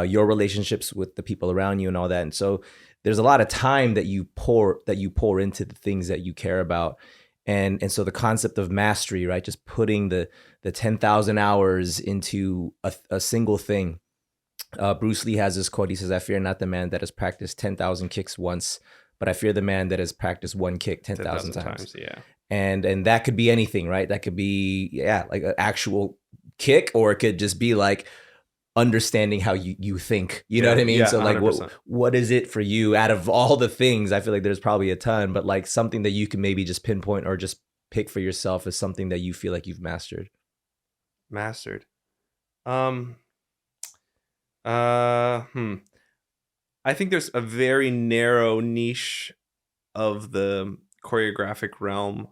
your relationships with the people around you and all that. And so there's a lot of time that you pour into the things that you care about. And so the concept of mastery, right? Just putting the 10,000 hours into a single thing. Bruce Lee has this quote. He says, "I fear not the man that has practiced 10,000 kicks once, but I fear the man that has practiced one kick 10,000 times." Yeah. And that could be anything, right? That could be, like an actual kick, or it could just be like understanding how you think, you know what I mean? Yeah, so like 100%. what is it for you out of all the things? I feel like there's probably a ton, but like something that you can maybe just pinpoint or just pick for yourself as something that you feel like you've mastered. I think there's a very narrow niche of the choreographic realm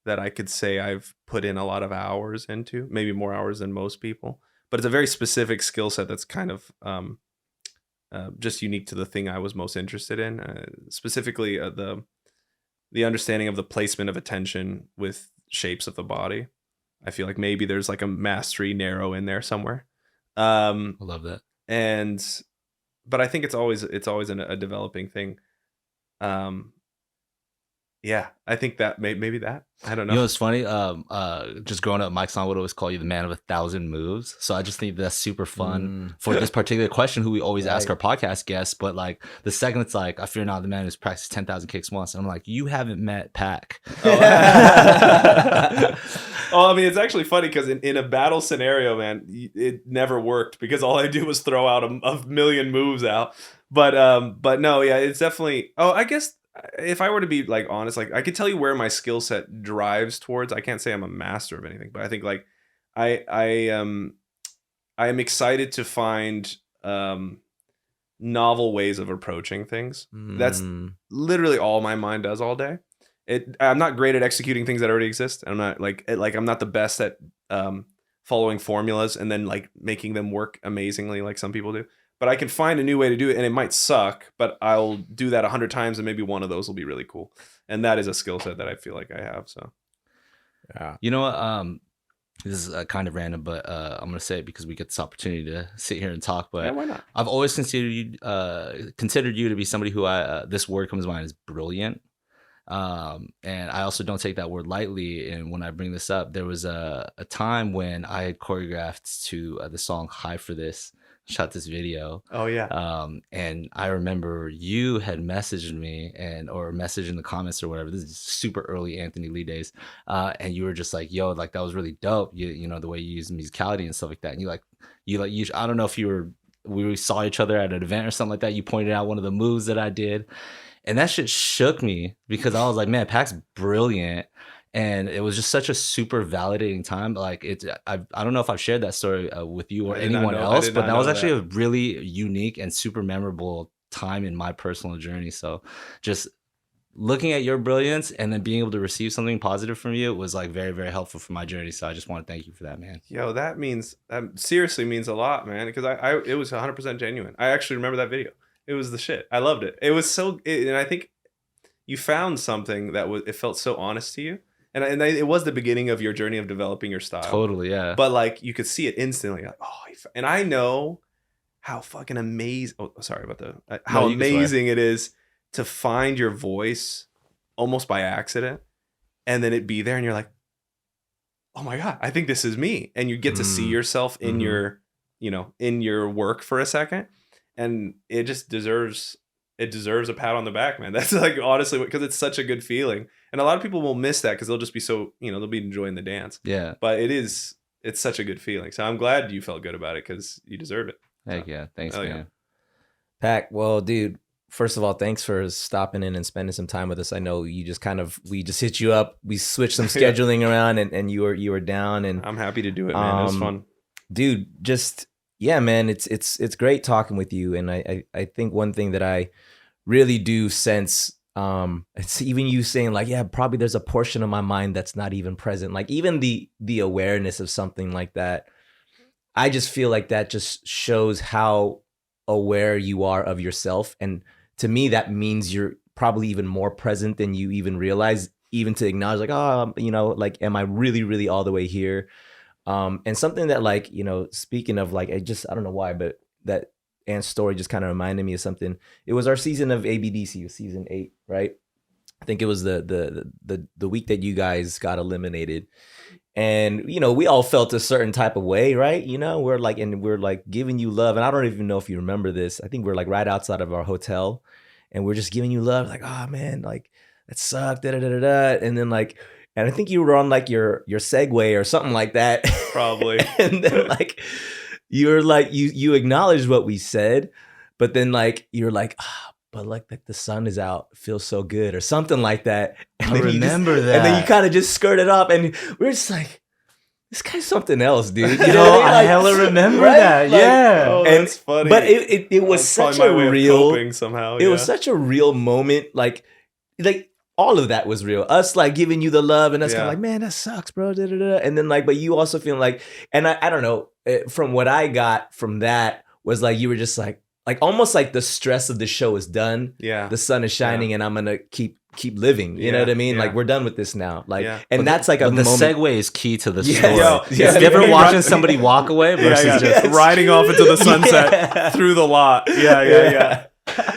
that I could say I've put in a lot of hours into, maybe more hours than most people. But it's a very specific skill set that's kind of just unique to the thing I was most interested in, specifically the understanding of the placement of attention with shapes of the body. I feel like maybe there's like a mastery narrow in there somewhere. I love that. But I think it's always a developing thing. Yeah, I think that maybe that. I don't know. You know what's funny? Just growing up, Mike Son would always call you the man of 1,000 moves. So I just think that's super fun for this particular question, who we always ask our podcast guests. But like the second it's like, I fear not the man who's practiced 10,000 kicks once. I'm like, you haven't met Pac. Oh, I mean, it's actually funny because in a battle scenario, man, it never worked because all I do was throw out a million moves out. But no, yeah, it's definitely. Oh, I guess. If I were to be like honest, like I could tell you where my skill set drives towards. I can't say I'm a master of anything, but I think like I am excited to find novel ways of approaching things. That's literally all my mind does all day. I'm not great at executing things that already exist. I'm not I'm not the best at following formulas and then like making them work amazingly like some people do. But I can find a new way to do it, and it might suck, but I'll do that 100 times, and maybe one of those will be really cool. And that is a skill set that I feel like I have. So, yeah. You know what? This is kind of random, but I'm gonna say it because we get this opportunity to sit here and talk. But yeah, why not? I've always considered you to be somebody who this word comes to mind as brilliant. And I also don't take that word lightly. And when I bring this up, there was a time when I had choreographed to the song "High for This." Shot this video. Oh yeah. And I remember you had messaged me or messaged in the comments or whatever. This is super early Anthony Lee days. And you were just like, yo, like that was really dope. You know, the way you use musicality and stuff like that. And you I don't know if we saw each other at an event or something like that. You pointed out one of the moves that I did. And that shit shook me because I was like, man, Pac's brilliant. And it was just such a super validating time. Like I don't know if I've shared that story with you or anyone else, but that was actually a really unique and super memorable time in my personal journey. So just looking at your brilliance and then being able to receive something positive from you was like very, very helpful for my journey. So I just want to thank you for that, man. Yo, that seriously means a lot, man. Because it was 100% genuine. I actually remember that video. It was the shit. I loved it. It was and I think you found something it felt so honest to you. And it was the beginning of your journey of developing your style. Totally, yeah. But like you could see it instantly. Like, and I know how fucking amazing. Oh, sorry about how amazing it is to find your voice almost by accident, and then it be there, and you're like, oh my god, I think this is me. And you get to see yourself in your, in your work for a second, and it just deserves a pat on the back, man. That's like honestly because it's such a good feeling. And a lot of people will miss that because they'll just be so, they'll be enjoying the dance. Yeah. But it's such a good feeling. So I'm glad you felt good about it because you deserve it. Heck yeah. Thanks, man. Yeah. Pac, well, dude, first of all, thanks for stopping in and spending some time with us. I know you just we just hit you up. We switched some scheduling around, and you were down. And I'm happy to do it, man. It was fun, dude. Just yeah, man. It's great talking with you. And I think one thing that I really do sense, it's even you saying like, yeah, probably there's a portion of my mind that's not even present. Like even the awareness of something like that. I just feel like that just shows how aware you are of yourself. And to me, that means you're probably even more present than you even realize, even to acknowledge like, oh, like, am I really, really all the way here? And something that like, speaking of like, I don't know why, but that Ant's story just kind of reminded me of something. It was our season of ABDC, season 8, right? I think it was the week that you guys got eliminated. And, we all felt a certain type of way, right? We're like giving you love. And I don't even know if you remember this. I think we're like right outside of our hotel and we're just giving you love. Like, oh man, like that sucked. Da, da, da, da, da. And then like, and I think you were on like your Segway or something like that. probably. And then like, you're like, you acknowledged what we said, but then like, you're like, but like the sun is out, feels so good, or something like that. And I remember that. And then you kind of just skirted up, and we're just like, this guy's something else, dude. You know, I hella remember that. Like, yeah, oh, and that's funny. But it was such a real somehow. It was such a real moment. Like all of that was real. Us like giving you the love, and us kind of like, man, that sucks, bro. Da, da, da. And then like, but you also feeling like, and I don't know, from what I got from that was like you were just like almost like the stress of the show is done. Yeah. The sun is shining and I'm going to keep living. You know what I mean? Yeah. Like we're done with this now. Like, and but that's like a the moment. segue is key to the story. It's different watching somebody walk away versus just riding off into the sunset through the lot. Yeah.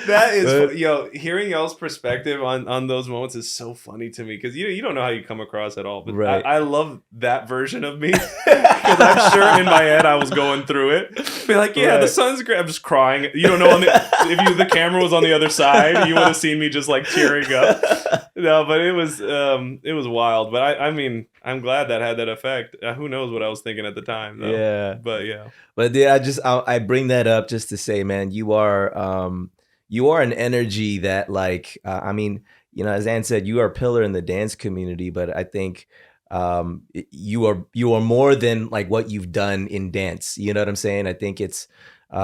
That is, hearing y'all's perspective on those moments is so funny to me because you don't know how you come across at all. But right. I love that version of me because I'm sure in my head I was going through it. Be like, the sun's great. I'm just crying. You don't know if the camera was on the other side, you would have seen me just like tearing up. No, but it was wild. But I mean, I'm glad that had that effect. Who knows what I was thinking at the time, though. Yeah. But I bring that up just to say, man, you are an energy that like, I mean, as Ann said, you are a pillar in the dance community, but I think you are more than like what you've done in dance. You know what I'm saying? I think it's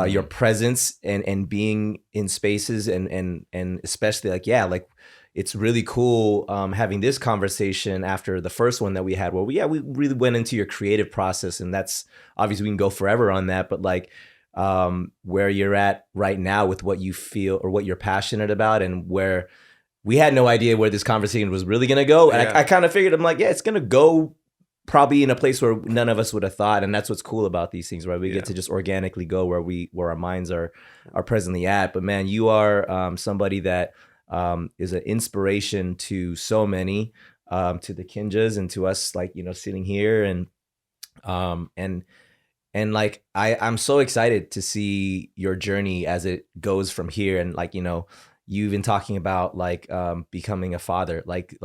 your presence and being in spaces and especially like, it's really cool having this conversation after the first one that we had where we really went into your creative process, and that's obviously we can go forever on that, but like where you're at right now with what you feel or what you're passionate about, and where we had no idea where this conversation was really going to go. And I kind of figured, I'm like, it's going to go probably in a place where none of us would have thought. And that's what's cool about these things, right? We get to just organically go where our minds are presently at. But man, you are somebody that is an inspiration to so many, to the Kinjaz and to us, like, sitting here and like, I'm so excited to see your journey as it goes from here. And like, you've been talking about like becoming a father, like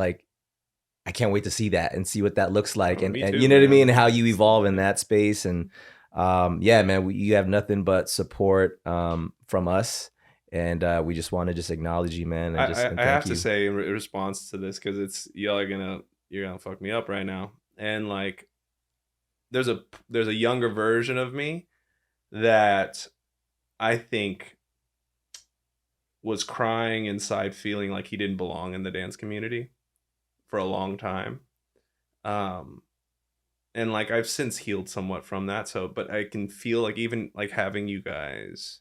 I can't wait to see that and see what that looks like. And you know what I mean? And how you evolve in that space. And man, you have nothing but support from us. And we just want to just acknowledge you, man. And I have to say in response to this, because you're gonna fuck me up right now. And like, there's a younger version of me that I think was crying inside, feeling like he didn't belong in the dance community for a long time. And like, I've since healed somewhat from that. But I can feel like even like having you guys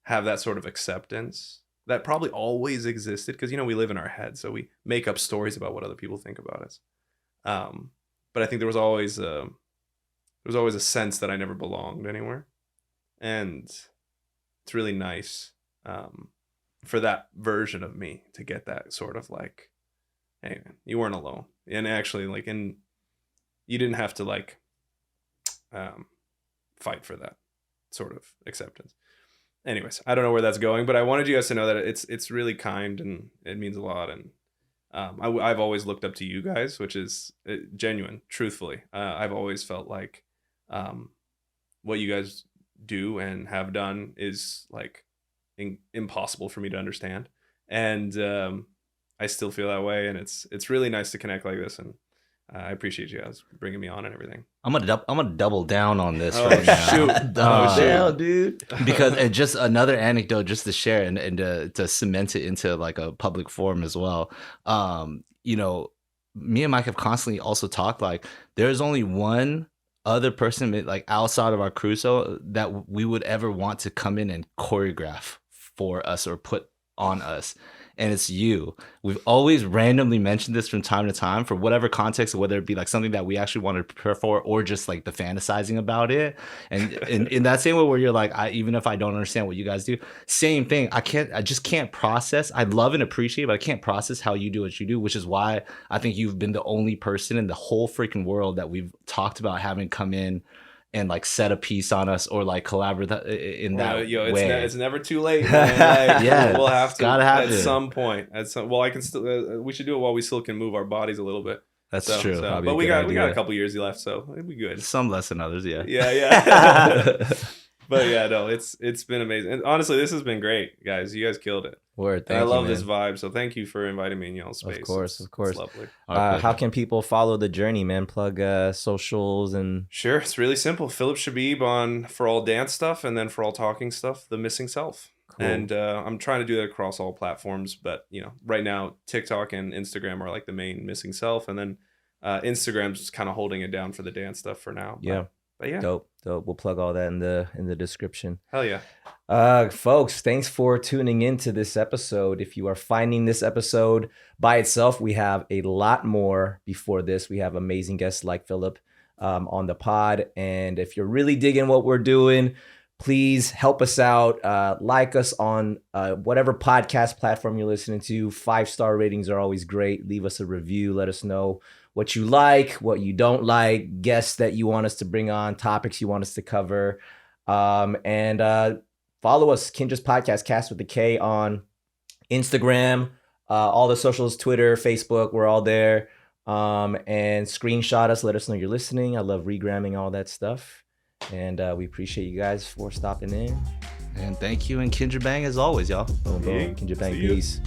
have that sort of acceptance that probably always existed, because we live in our head, so we make up stories about what other people think about us. But I think there was always a sense that I never belonged anywhere, and it's really nice for that version of me to get that sort of like, hey man, you weren't alone, and actually like, and you didn't have to like fight for that sort of acceptance. Anyways, I don't know where that's going, but I wanted you guys to know that it's really kind and it means a lot. And I've always looked up to you guys, which is genuine, truthfully. I've always felt like what you guys do and have done is like impossible for me to understand. And I still feel that way, and it's really nice to connect like this, and I appreciate you guys bringing me on and everything. I'm gonna double down on this Oh, right now. shoot. Oh, Damn, dude. Because and just another anecdote just to share and to cement it into like a public forum as well. You know, me and Mike have constantly also talked like there's only one other person like outside of our crew so that we would ever want to come in and choreograph for us or put on us, and it's you. We've always randomly mentioned this from time to time for whatever context, whether it be like something that we actually wanted to prepare for or just like the fantasizing about it. And in that same way where you're like, even if I don't understand what you guys do, same thing. I just can't process. I love and appreciate, but I can't process how you do what you do, which is why I think you've been the only person in the whole freaking world that we've talked about having come in and like set a piece on us or like collaborate in that way. It's never too late, man. Like, Yeah, we'll have to gotta happen. at some point. Well, I can still. We should do it while we still can move our bodies a little bit. That's true. But we got a couple years left, so it'll be good. Some less than others, yeah. Yeah. But yeah, no, it's been amazing. And honestly, this has been great, guys. You guys killed it. Word. And I love this vibe. So thank you for inviting me in y'all's space. Of course. It's lovely. How can people follow the journey, man? Plug socials and Sure, it's really simple. Philip Chbeeb on For All Dance Stuff, and then For All Talking Stuff, The Missing Self. Cool. And I'm trying to do that across all platforms, but you know, right now TikTok and Instagram are like the main Missing Self, and then Instagram's just kind of holding it down for the dance stuff for now. But yeah, dope. We'll plug all that in the description. Hell yeah. Folks, thanks for tuning into this episode. If you are finding this episode by itself, we have a lot more before this. We have amazing guests like Phillip on the pod. And if you're really digging what we're doing, please help us out. Like us on whatever podcast platform you're listening to. 5-star ratings are always great. Leave us a review. Let us know what you like, what you don't like, guests that you want us to bring on, topics you want us to cover. And follow us, Kinjaz Podcast, Cast with the K, on Instagram, all the socials, Twitter, Facebook, we're all there. And screenshot us, let us know you're listening. I love regramming all that stuff. And we appreciate you guys for stopping in. And thank you and Kinjaz Bang as always, y'all. Boom, boom. Kinjaz Bang, See you. peace.